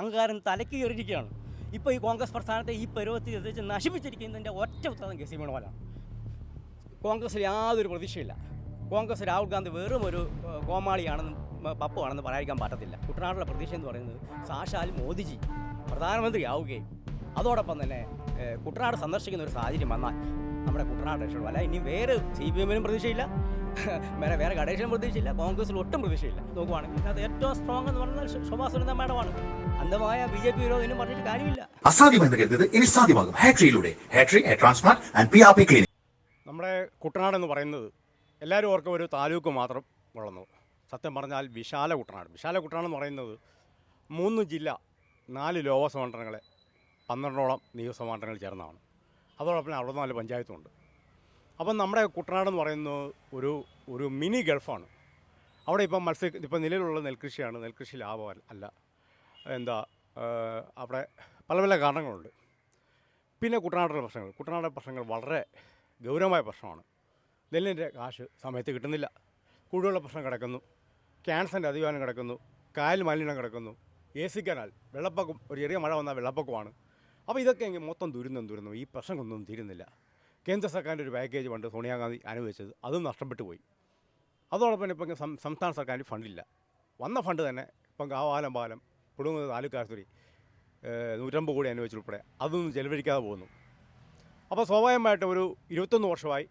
അഹങ്കാരം തലയ്ക്ക് കയറിയിരിക്കുകയാണ്. ഇപ്പോൾ ഈ കോൺഗ്രസ് പ്രസ്ഥാനത്തെ ഈ പരുവത്തിൽ എത്തിച്ച് നശിപ്പിച്ചിരിക്കുന്നതിൻ്റെ ഒറ്റ ഉത്തരവാദിത്വം കെ സി വേണുഗോപാലാണ്. കോൺഗ്രസ്സിൽ യാതൊരു പ്രതീക്ഷയില്ല. കോൺഗ്രസ് രാഹുൽ ഗാന്ധി വെറും ഒരു കോമാളിയാണെന്നും പപ്പുവാണെന്ന് പറയാതിരിക്കാൻ പറ്റത്തില്ല. കുട്ടനാട്ടിലെ പ്രതീക്ഷ എന്ന് പറയുന്നത് സാക്ഷാൽ മോദിജി പ്രധാനമന്ത്രിയാവുകയും അതോടൊപ്പം തന്നെ കുട്ടനാട് സന്ദർശിക്കുന്ന ഒരു സാഹചര്യം വന്നാൽ നമ്മുടെ കുട്ടനാട് രക്ഷപ്പെടും. അല്ല ഇനി വേറെ CPM-നും പ്രതീക്ഷയില്ല, വേറെ ഘടകക്ഷനും പ്രതീക്ഷയില്ല, കോൺഗ്രസിൽ ഒട്ടും പ്രതീക്ഷയില്ല. നോക്കുവാണെങ്കിൽ അത് ഏറ്റവും സ്ട്രോങ് എന്ന് പറഞ്ഞാൽ ശോഭാ സുരേന്ദ്രൻ മാഡമാണ്. അന്ധമായ BJP വിരോധം പറഞ്ഞിട്ട് കാര്യമില്ല. അസാധ്യമെന്ന് കരുതുന്നത് ഇനി സാധ്യമാകും. ഹാട്രിയിലൂടെ ഹാട്രി hair transplant and PRP clinic. നമ്മുടെ കുട്ടനാടെന്ന് പറയുന്നത് എല്ലാവരും ഓർക്കും ഒരു താലൂക്ക് മാത്രം വളർന്നു. സത്യം പറഞ്ഞാൽ വിശാല കുട്ടനാടെന്ന് പറയുന്നത് 3 ജില്ല, 4 ലോകസഭാ മണ്ഡലങ്ങളെ 12ഓളം നിയമസഭാ മണ്ഡലങ്ങൾ ചേർന്നതാണ്. അതോടൊപ്പം 64 പഞ്ചായത്തുമുണ്ട്. അപ്പം നമ്മുടെ കുട്ടനാടെന്ന് പറയുന്നത് ഒരു മിനി ഗൾഫാണ്. അവിടെ ഇപ്പം നിലവിലുള്ള നെൽകൃഷിയാണ്. നെൽകൃഷി ലാഭം അല്ല. അവിടെ പല കാരണങ്ങളുണ്ട്. പിന്നെ കുട്ടനാടിലെ പ്രശ്നങ്ങൾ വളരെ ഗൗരവമായ പ്രശ്നമാണ്. നെല്ലിൻ്റെ കാശ് സമയത്ത് കിട്ടുന്നില്ല. കുടിവെള്ള പ്രശ്നം കിടക്കുന്നു, ക്യാൻസറിൻ്റെ അതിവാനം കിടക്കുന്നു, കായൽ മാലിന്യം കിടക്കുന്നു, AC കനാൽ, വെള്ളപ്പൊക്കം, ഒരു ചെറിയ മഴ വന്നാൽ വെള്ളപ്പൊക്കമാണ്. അപ്പോൾ ഇതൊക്കെ മൊത്തം ദുരന്തം. ഈ പ്രശ്നങ്ങളൊന്നും തീരുന്നില്ല. കേന്ദ്ര സർക്കാരിൻ്റെ ഒരു പാക്കേജ് പണ്ട് സോണിയാഗാന്ധി അനുവദിച്ചത് അതും നഷ്ടപ്പെട്ടു പോയി. അതോടൊപ്പം ഇപ്പം സംസ്ഥാന സർക്കാരിന് ഫണ്ടില്ല. വന്ന ഫണ്ട് തന്നെ ഇപ്പം പാലം പുടുങ്ങുന്ന താലൂക്ക് ആശുപത്രി 150 കോടി അനുവദിച്ചുൾപ്പെടെ അതൊന്നും ചെലവഴിക്കാതെ പോകുന്നു. അപ്പോൾ സ്വാഭാവികമായിട്ട് ഒരു 21 വർഷമായി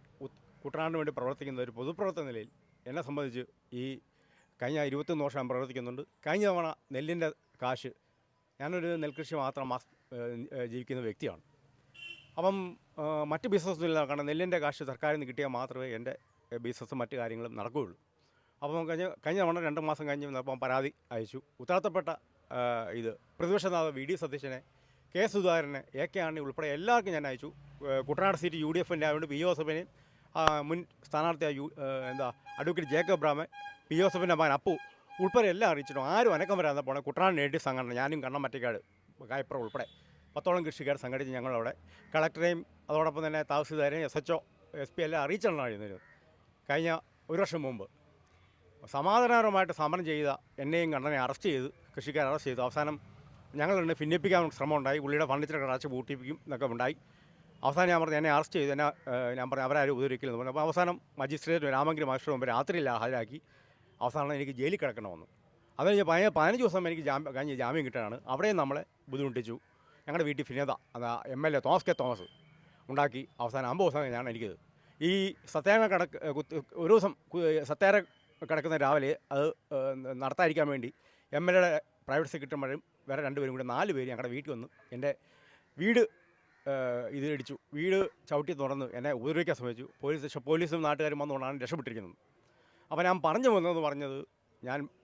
കുട്ടനാടിന് വേണ്ടി പ്രവർത്തിക്കുന്ന ഒരു പൊതുപ്രവർത്തന നിലയിൽ എന്നെ സംബന്ധിച്ച് ഈ കഴിഞ്ഞ 21 വർഷം പ്രവർത്തിക്കുന്നുണ്ട്. കഴിഞ്ഞ തവണ നെല്ലിൻ്റെ കാശ്, ഞാനൊരു നെൽകൃഷി മാത്രം ജീവിക്കുന്ന വ്യക്തിയാണ്. അപ്പം മറ്റ് ബിസിനസ്സില്ല. കാരണം നെല്ലിൻ്റെ കാശ് സർക്കാരിൽ നിന്ന് കിട്ടിയാൽ മാത്രമേ എൻ്റെ ബിസിനസ്സും മറ്റു കാര്യങ്ങളും നടക്കുകയുള്ളൂ. അപ്പം കഴിഞ്ഞ തവണ 2 മാസം കഴിഞ്ഞ് അപ്പം പരാതി അയച്ചു. ഉത്തരവാദിത്തപ്പെട്ട പ്രതിപക്ഷ നേതാവ് VD സതീശനെ, K സുധാകരനെ, AK ആന്റണി ഉൾപ്പെടെ എല്ലാവർക്കും ഞാൻ അയച്ചു. കുട്ടനാട് സീറ്റ് UDFൻ്റെ ആയതുകൊണ്ട് P ജോസഫിനെയും മുൻ സ്ഥാനാർത്ഥിയായ അഡ്വക്കേറ്റ് ജേക്കബ് ബ്രാമൻ, P ജോസഫിൻ്റെ മകൻ അപ്പു ഉൾപ്പെടെ എല്ലാം അറിയിച്ചിട്ടും ആരും അനക്കം വരാതെ പോണേ. കുട്ടനാട് നേടിയ സംഘടന, ഞാനും കണ്ണമറ്റക്കാട്, കായപ്പുറം ഉൾപ്പെടെ 10ഓളം കൃഷിക്കാർ സംഘടിച്ച് ഞങ്ങളവിടെ കളക്ടറെയും അതോടൊപ്പം തന്നെ തഹസിൽദാരെയും SHO SP എല്ലാം അറിയിച്ചാണ് എഴുതുന്നത്. കഴിഞ്ഞ 1 വർഷം മുമ്പ് സമാധാനപരമായിട്ട് സമരം ചെയ്ത എന്നെയും കണ്ണനെ അറസ്റ്റ് ചെയ്ത്, കൃഷിക്കാരെ അറസ്റ്റ് ചെയ്തു. അവസാനം ഞങ്ങൾ ഭിന്നിപ്പിക്കാൻ ശ്രമം ഉണ്ടായി. പുള്ളിയുടെ ഫർണിച്ചറൊക്കെ അടച്ച് പൂട്ടിപ്പിക്കും എന്നൊക്കെ ഉണ്ടായി. അവസാനം ഞാൻ പറഞ്ഞു എന്നെ അറസ്റ്റ് ചെയ്തു, ഞാൻ പറഞ്ഞു അവരാരും ഉപദ്രവിക്കില്ലെന്ന് പറഞ്ഞു. അപ്പോൾ അവസാനം മജിസ്ട്രേറ്റ് രാമഗിരി മജിസ്ട്രേറ്റ് മുമ്പ് രാത്രിയിൽ ഹാജരാക്കി. അവസാനം എനിക്ക് ജയിലിൽ കിടക്കണം വന്നു. അത് കഴിഞ്ഞ് 15 ദിവസം എനിക്ക് ജാമ്യം കിട്ടാനാണ്. അവിടെയും നമ്മളെ ബുദ്ധിമുട്ടിച്ചു. ഞങ്ങളുടെ വീട്ടിൽ ഫിനത MLA തോമസ് K തോമസ് ഉണ്ടാക്കി. അവസാനം 50 ദിവസം കഴിഞ്ഞാണ് എനിക്കത് ഈ സത്യാഗ്രഹം ഒരു ദിവസം സത്യാഗ്രഹം കിടക്കുന്ന രാവിലെ അത് നടത്താതിരിക്കാൻ വേണ്ടി MLA പ്രൈവറ്റ് സെക്രട്ടറിമാരും വേറെ 2 പേരും കൂടെ 4 പേര് ഞങ്ങളുടെ വീട്ടിൽ വന്ന് എൻ്റെ വീട് ഇടിച്ചു. വീട് ചവിട്ടി തുറന്ന് എന്നെ ഉപദ്രവിക്കാൻ ശ്രമിച്ചു. പോലീസും നാട്ടുകാരും വന്നുകൊണ്ടാണ് രക്ഷപ്പെട്ടിരിക്കുന്നത്. അപ്പോൾ ഞാൻ പറഞ്ഞത്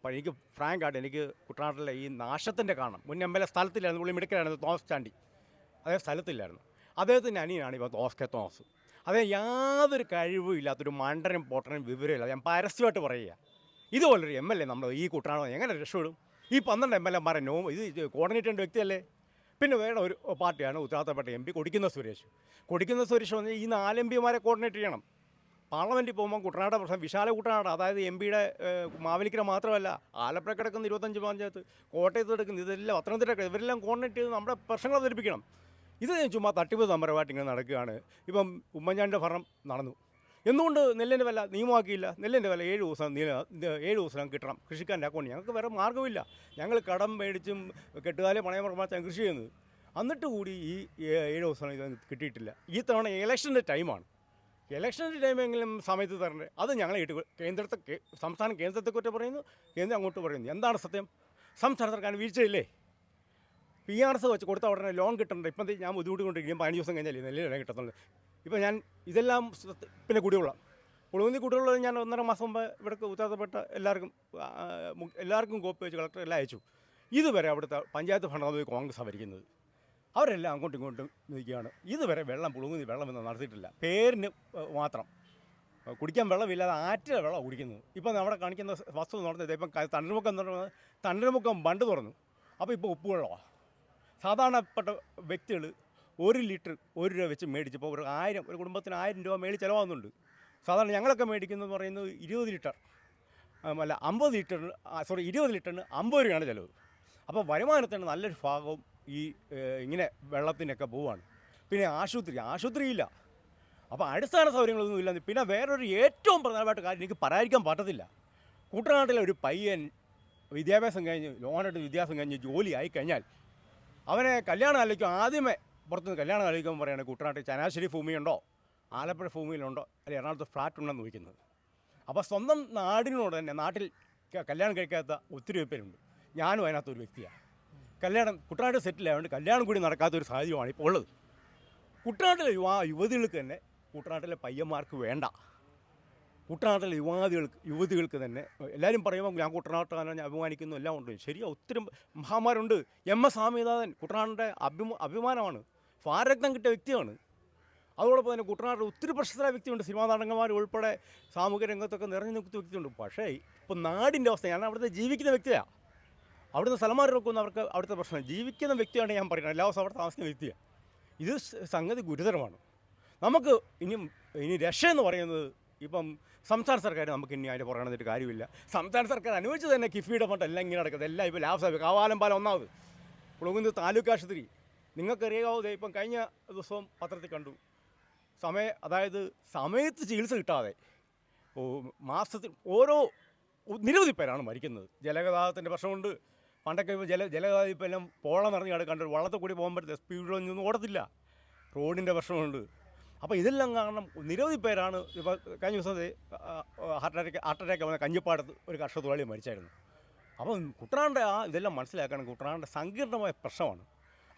എനിക്ക് ഫ്രാങ്കായിട്ട് എനിക്ക് കുട്ടനാട്ടിലെ ഈ നാശത്തിൻ്റെ കാരണം മുൻ MLA സ്ഥലത്തില്ലായിരുന്നു. പുള്ളി മിടുക്കലായിരുന്നു തോമസ് ചാണ്ടി, അദ്ദേഹം സ്ഥലത്തില്ലായിരുന്നു. അദ്ദേഹത്തിൻ്റെ അനിയനാണ് ഇപ്പോൾ തോമസ് K തോമസ്. അതേ യാതൊരു കഴിവും ഇല്ലാത്തൊരു മണ്ടനും പൊട്ടനും വിവരമില്ല. ഞാൻ പരസ്യമായിട്ട് പറയുക, ഇതുപോലൊരു MLA നമ്മൾ ഈ കുട്ടനാട് എങ്ങനെ രക്ഷപ്പെടും? ഈ 12 MLA-മാരെ ഇത് കോർഡിനേറ്റ് ചെയ്യേണ്ട വ്യക്തിയല്ലേ? പിന്നെ വേറെ ഒരു പാർട്ടിയാണ് ഉത്തരവാദിത്തപ്പെട്ട MP കൊടിക്കുന്ന സുരേഷ് പറഞ്ഞാൽ ഈ 4 MP-മാരെ കോർഡിനേറ്റ് ചെയ്യണം. പാർലമെൻറ്റിൽ പോകുമ്പോൾ കുട്ടനാട് പ്രശ്നം വിശാല കുട്ടനാട്, അതായത് MP-യുടെ മാവേലിക്കര മാത്രമല്ല, ആലപ്പുഴ കിടക്കുന്ന 25 പഞ്ചായത്ത്, കോട്ടയത്ത് കിടക്കുന്ന ഇതെല്ലാം, പത്തനംതിട്ട ഇവരെല്ലാം കോർഡിനേറ്റ് ചെയ്ത് നമ്മുടെ പ്രശ്നങ്ങൾ അവതരിപ്പിക്കണം. ഇത് ചുമ്മാ തട്ടിപ്പ് സമരമായിട്ട് ഇങ്ങനെ നടക്കുകയാണ്. ഇപ്പം ഉമ്മൻചാണ്ടിയുടെ ഭരണം നടന്നു. എന്തുകൊണ്ട് നെല്ലിൻ്റെ വില നിയമമാക്കിയില്ല? നെല്ലിൻ്റെ വില 7 ദിവസം കിട്ടണം കൃഷിക്കാരൻ്റെ അക്കൗണ്ട്. ഞങ്ങൾക്ക് വേറെ മാർഗ്ഗമില്ല. ഞങ്ങൾ കടം മേടിച്ചും കെട്ടുകാലം പണയം പ്രമാണിച്ചാണ് കൃഷി ചെയ്യുന്നത്. എന്നിട്ട് കൂടി ഈ 7 ദിവസം ഇത് കിട്ടിയിട്ടില്ല. ഈ തവണ ഇലക്ഷൻ്റെ ടൈമാണ്. ഇലക്ഷൻ്റെ ടൈമെങ്കിലും സമയത്ത് തരണ്ടേ? അത് ഞങ്ങളെ സംസ്ഥാനം കേന്ദ്രത്തെ കുറിച്ച് പറയുന്നു, കേന്ദ്രം അങ്ങോട്ട് പറയുന്നു. എന്താണ് സത്യം? സംസ്ഥാന സർക്കാർ വീഴ്ചയില്ലേ? PRS വെച്ച് കൊടുത്ത ഉടനെ ലോൺ കിട്ടണ്ട. ഇപ്പം ഞാൻ ബുദ്ധിമുട്ടിക്കൊണ്ടിരിക്കും. 15 ദിവസം കഴിഞ്ഞാൽ നെല്ലിന് കിട്ടത്തുള്ളൂ. ഇപ്പം ഞാൻ ഇതെല്ലാം പിന്നെ കുടിവെള്ളം ഞാൻ 1.5 മാസം മുമ്പ് ഇവിടേക്ക് ഉത്തരവാദിത്തപ്പെട്ട എല്ലാവർക്കും കോപ്പി വെച്ച് കളക്ടർ എല്ലാം അയച്ചു. ഇതുവരെ അവിടുത്തെ പഞ്ചായത്ത് ഭരണം കോൺഗ്രസ് ഭരിക്കുന്നത്. അവരെല്ലാം അങ്ങോട്ടും ഇങ്ങോട്ടും നിൽക്കുകയാണ്. ഇതുവരെ വെള്ളം നടത്തിയിട്ടില്ല. പേരിന് മാത്രം കുടിക്കാൻ വെള്ളമില്ലാതെ ആറ്റിലെ വെള്ളം കുടിക്കുന്നത്. ഇപ്പം അവിടെ കാണിക്കുന്ന വസ്തു നടന്നത് ഇപ്പം തണ്ണീർമുക്കം ബണ്ട് തുറന്നു. അപ്പോൾ ഇപ്പോൾ ഉപ്പുവെള്ളമാണ്. സാധാരണപ്പെട്ട വ്യക്തികൾ 1 ലിറ്റർ 1 രൂപ വെച്ച് മേടിച്ചപ്പോൾ ഒരു കുടുംബത്തിന് 1000 രൂപ മേളിൽ ചിലവാകുന്നുണ്ട്. സാധാരണ ഞങ്ങളൊക്കെ മേടിക്കുന്നത് പറയുന്നത് 20 ലിറ്റർ അല്ല 50 ലിറ്ററിന് 20 ലിറ്ററിന് 50 രൂപയാണ് ചിലവ്. അപ്പോൾ വരുമാനത്തിന് നല്ലൊരു ഭാഗവും ഈ ഇങ്ങനെ വെള്ളത്തിനൊക്കെ പോവാണ്. പിന്നെ ആശുപത്രിയില്ല. അപ്പോൾ അടിസ്ഥാന സൗകര്യങ്ങളൊന്നും ഇല്ല. പിന്നെ വേറൊരു ഏറ്റവും പ്രധാനപ്പെട്ട കാര്യം എനിക്ക് പറയാതിരിക്കാൻ പറ്റത്തില്ല. കുട്ടനാട്ടിലെ ഒരു പയ്യൻ വിദ്യാഭ്യാസം കഴിഞ്ഞ് ലോണെടുത്ത് വിദ്യാഭ്യാസം കഴിഞ്ഞ് ജോലി ആയിക്കഴിഞ്ഞാൽ അവനെ കല്യാണം ആലോചിക്കും. ആദ്യമേ പുറത്തുനിന്ന് കല്യാണം ആലോചിക്കുമ്പോൾ പറയുകയാണ് കുട്ടനാട്ടിൽ ചങ്ങനാശ്ശേരി ഭൂമിയുണ്ടോ, ആലപ്പുഴ ഭൂമിയിലുണ്ടോ, അല്ലെങ്കിൽ എറണാകുളത്ത് ഫ്ലാറ്റ് ഉണ്ടെന്ന് ചോദിക്കുന്നത്. അപ്പോൾ സ്വന്തം നാടിനോട് തന്നെ നാട്ടിൽ കല്യാണം കഴിക്കാത്ത ഒത്തിരി പേരുണ്ട്. ഞാനും അതിനകത്തൊരു വ്യക്തിയാണ്. കുട്ടനാട്ടിൽ സെറ്റിൽ ആയതുകൊണ്ട് കല്യാണം കൂടി നടക്കാത്തൊരു സാഹചര്യമാണ് ഇപ്പോൾ ഉള്ളത്. കുട്ടനാട്ടിലെ യുവതികൾക്ക് തന്നെ കുട്ടനാട്ടിലെ പയ്യന്മാർക്ക് വേണ്ട. കുട്ടനാട്ടിലെ യുവതികൾക്ക് തന്നെ എല്ലാവരും പറയുമ്പോൾ ഞാൻ കുട്ടനാട്ടാണ്, ഞാൻ അഭിമാനിക്കുന്നു, എല്ലാം ഉണ്ട്. ശരിയാ, ഒത്തിരി മഹാന്മാരുണ്ട്. MS സ്വാമിനാഥൻ കുട്ടനാടിൻ്റെ അഭിമാനമാണ്, ഭാരരത്നം കിട്ടിയ വ്യക്തിയാണ്. അതോടൊപ്പം തന്നെ കുട്ടനാട്ടിൽ ഒത്തിരി പ്രശസ്തരായ വ്യക്തിയുണ്ട്. സിനിമാ നടന്മാർ ഉൾപ്പെടെ സാമൂഹിക രംഗത്തൊക്കെ നിറഞ്ഞു നിൽക്കുന്ന വ്യക്തിയുണ്ട്. പക്ഷേ ഇപ്പോൾ നാടിൻ്റെ അവസ്ഥ, ഞാൻ അവിടുത്തെ ജീവിക്കുന്ന വ്യക്തിയാണ്. അവിടുന്ന് സ്ഥലമാരൊക്കെ അവർക്ക് അവിടുത്തെ പ്രശ്നം, ജീവിക്കുന്ന വ്യക്തിയാണ് ഞാൻ പറയുന്നത്, എല്ലാ ദിവസവും അവിടെ താമസിക്കുന്ന വ്യക്തിയാണ്. ഇത് സംഗതി ഗുരുതരമാണ്. നമുക്ക് ഇനി രക്ഷയെന്ന് പറയുന്നത് ഇപ്പം സംസ്ഥാന സർക്കാർ നമുക്ക് ഇനി അതിൻ്റെ പറയണതിട്ട് കാര്യമില്ല. സംസ്ഥാന സർക്കാർ അനുവദിച്ച് തന്നെ കിഫ്ബിയുടെ ഫണ്ട് എല്ലാം ഇങ്ങനെ നടക്കുന്നത്. എല്ലാം ഇപ്പോൾ ലാഭസാഹിബ് കാവാലം പാലം ഒന്നാമത്, പുളകുന്ന് താലൂക്ക് ആശുപത്രി നിങ്ങൾക്കറിയാവോ. ഇപ്പം കഴിഞ്ഞ ദിവസവും പത്രത്തിൽ കണ്ടു, അതായത് സമയത്ത് ചികിത്സ കിട്ടാതെ മാസത്തിൽ നിരവധി പേരാണ് മരിക്കുന്നത്. ജലഗതാഗതത്തിൻ്റെ പ്രശ്നമുണ്ട്. പണ്ടൊക്കെ ജലഗതാഗതം ഇപ്പോൾ എല്ലാം പോളം നിറഞ്ഞ് കിടക്കേണ്ട വള്ളത്തിൽ കൂടി പോകുമ്പോഴത്തെ സ്പീഡിലൊന്നും ഓടത്തില്ല. റോഡിൻ്റെ പ്രശ്നമുണ്ട്. അപ്പോൾ ഇതെല്ലാം കാരണം നിരവധി പേരാണ്. ഇപ്പോൾ കഴിഞ്ഞ ദിവസം ഹാർട്ട് അറ്റാക്ക് വന്ന കഞ്ഞിപ്പാടത്ത് ഒരു കർഷക തൊഴിലാളി മരിച്ചായിരുന്നു. അപ്പം കുട്ടനാടിൻ്റെ ഇതെല്ലാം മനസ്സിലാക്കണം. കുട്ടനാടിൻ്റെ സങ്കീർണമായ പ്രശ്നമാണ്.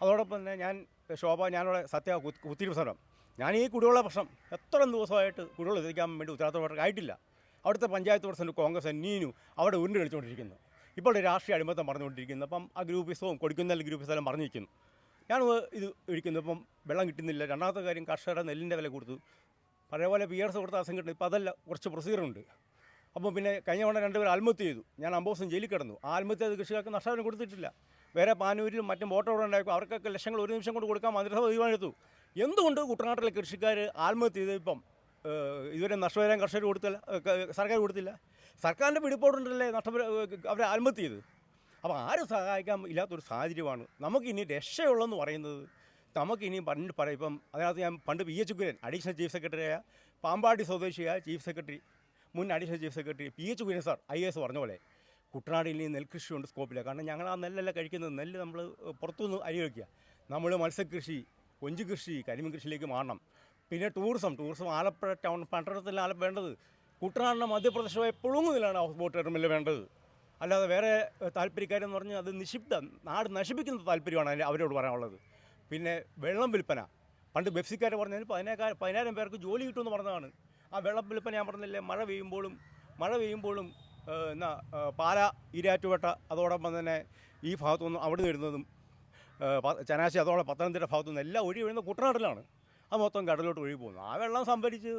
അതോടൊപ്പം തന്നെ ഞാനിവിടെ കുത്തിരി സമരം, ഞാൻ ഈ കുടിവെള്ള പ്രശ്നം എത്ര ദിവസമായിട്ട് കുടിവെള്ളം എത്തിക്കാൻ വേണ്ടി ഉത്തരവാദിത്തപ്പെട്ട ആയിട്ടില്ല. അവിടുത്തെ പഞ്ചായത്ത് പ്രസിഡന്റ് കോൺഗ്രസ് നീനു അവിടെ ഉരുണ്ട് കളിച്ചുകൊണ്ടിരിക്കുന്നു. ഇപ്പോൾ രാഷ്ട്രീയ അടിമത്തം പറഞ്ഞുകൊണ്ടിരിക്കുന്നു. അപ്പം ആ ഗ്രൂപ്പിസവും കൊടുക്കുന്ന ഗ്രൂപ്പിസെല്ലാം പറഞ്ഞിരിക്കുന്നു. ഞാൻ ഇത് ഇരിക്കുന്നു. ഇപ്പം വെള്ളം കിട്ടുന്നില്ല. രണ്ടാമത്തെ കാര്യം, കർഷകരുടെ നെല്ലിൻ്റെ വില കൊടുത്തു. പഴയപോലെ PRS കൊടുത്ത അസം കിട്ടുന്നു. ഇപ്പോൾ അതല്ല, കുറച്ച് പ്രൊസീജിയറുണ്ട്. അപ്പോൾ പിന്നെ കഴിഞ്ഞ തവണ 2 പേർ ആത്മഹത്യ ചെയ്തു. ഞാൻ 50 ദിവസം ജയിലിൽ കിടന്നു. ആ ആത്മഹത്യ കൃഷിക്കാർക്ക് നഷ്ടപരിഹാരം കൊടുത്തിട്ടില്ല. വേറെ പാനൂരിലും മറ്റും വോട്ടോടെ ഉണ്ടായിരിക്കും. അവർക്കൊക്കെ ലക്ഷങ്ങൾ ഒരു നിമിഷം കൊണ്ട് കൊടുക്കാൻ മന്ത്രിസഭ തീരുമാനമെടുത്തു. എന്തുകൊണ്ട് കുട്ടനാട്ടിലെ കൃഷിക്കാർ ആത്മഹത്യ ചെയ്ത് ഇപ്പം ഇതുവരെ നഷ്ടപരിഹാരം കർഷകർ കൊടുത്തില്ല, സർക്കാർ കൊടുത്തില്ല. സർക്കാരിൻ്റെ പിടിപ്പോടുണ്ടല്ലേ അവർ ആത്മഹത്യ ചെയ്ത്. അപ്പോൾ ആരും സഹായിക്കാൻ ഇല്ലാത്തൊരു സാഹചര്യമാണ്. നമുക്കിനി രക്ഷയുള്ളതെന്ന് പറയുന്നത്, നമുക്കിനി പറയും ഇപ്പം അതിനകത്ത് ഞാൻ പണ്ട് PH കുര്യൻ അഡീഷണൽ ചീഫ് സെക്രട്ടറിയായ പാമ്പാടി സ്വദേശിയായ ചീഫ് സെക്രട്ടറി, മുൻ additional chief secretary PH Kurian sir IAS പറഞ്ഞ പോലെ കുട്ടനാടിൽ ഇനി നെൽകൃഷി കൊണ്ട് സ്കോപ്പില്ല. കാരണം ഞങ്ങൾ ആ നെല്ലല്ല കഴിക്കുന്നത്. നെല്ല് നമ്മൾ പുറത്തുനിന്ന് അരി വയ്ക്കുക. നമ്മൾ മത്സ്യകൃഷി, കൊഞ്ച് കൃഷി, കരിമീൻ കൃഷിയിലേക്ക് മാറണം. പിന്നെ ടൂറിസം ആലപ്പുഴ ടൗൺ പട്ടണത്തിൽ വേണ്ടത്. കുട്ടനാടിൻ്റെ മധ്യപ്രദേശം എപ്പോഴും ഇതിലാണ് ഹൗസ് ബോട്ട് ടെർമിനൽ വേണ്ടത്. അല്ലാതെ വേറെ താല്പര്യക്കാരെന്ന് പറഞ്ഞാൽ അത് നാട് നശിപ്പിക്കുന്ന താല്പര്യമാണ് അവരോട് പറയാനുള്ളത്. പിന്നെ വെള്ളം വിൽപ്പന, പണ്ട് ബെഫ്സിക്കാർ പറഞ്ഞതിൽ 10,000 പേർക്ക് ജോലി കിട്ടുമെന്ന് പറഞ്ഞതാണ്. ആ വെള്ളം വിൽപ്പന ഞാൻ പറഞ്ഞില്ലേ, മഴ പെയ്യുമ്പോഴും പാല, ഈരാറ്റുപേട്ട, അതോടൊപ്പം തന്നെ ഈ ഭാഗത്തുനിന്ന് അവിടെ വരുന്നതും ചങ്ങനാശ്ശേരി, അതോടെ പത്തനംതിട്ട ഭാഗത്തുനിന്ന് എല്ലാം ഒഴി വീഴുന്ന കുട്ടനാട്ടിലാണ്. അത് മൊത്തം കടലോട്ട് ഒഴുകി പോകുന്നു. ആ വെള്ളം സംഭരിച്ച്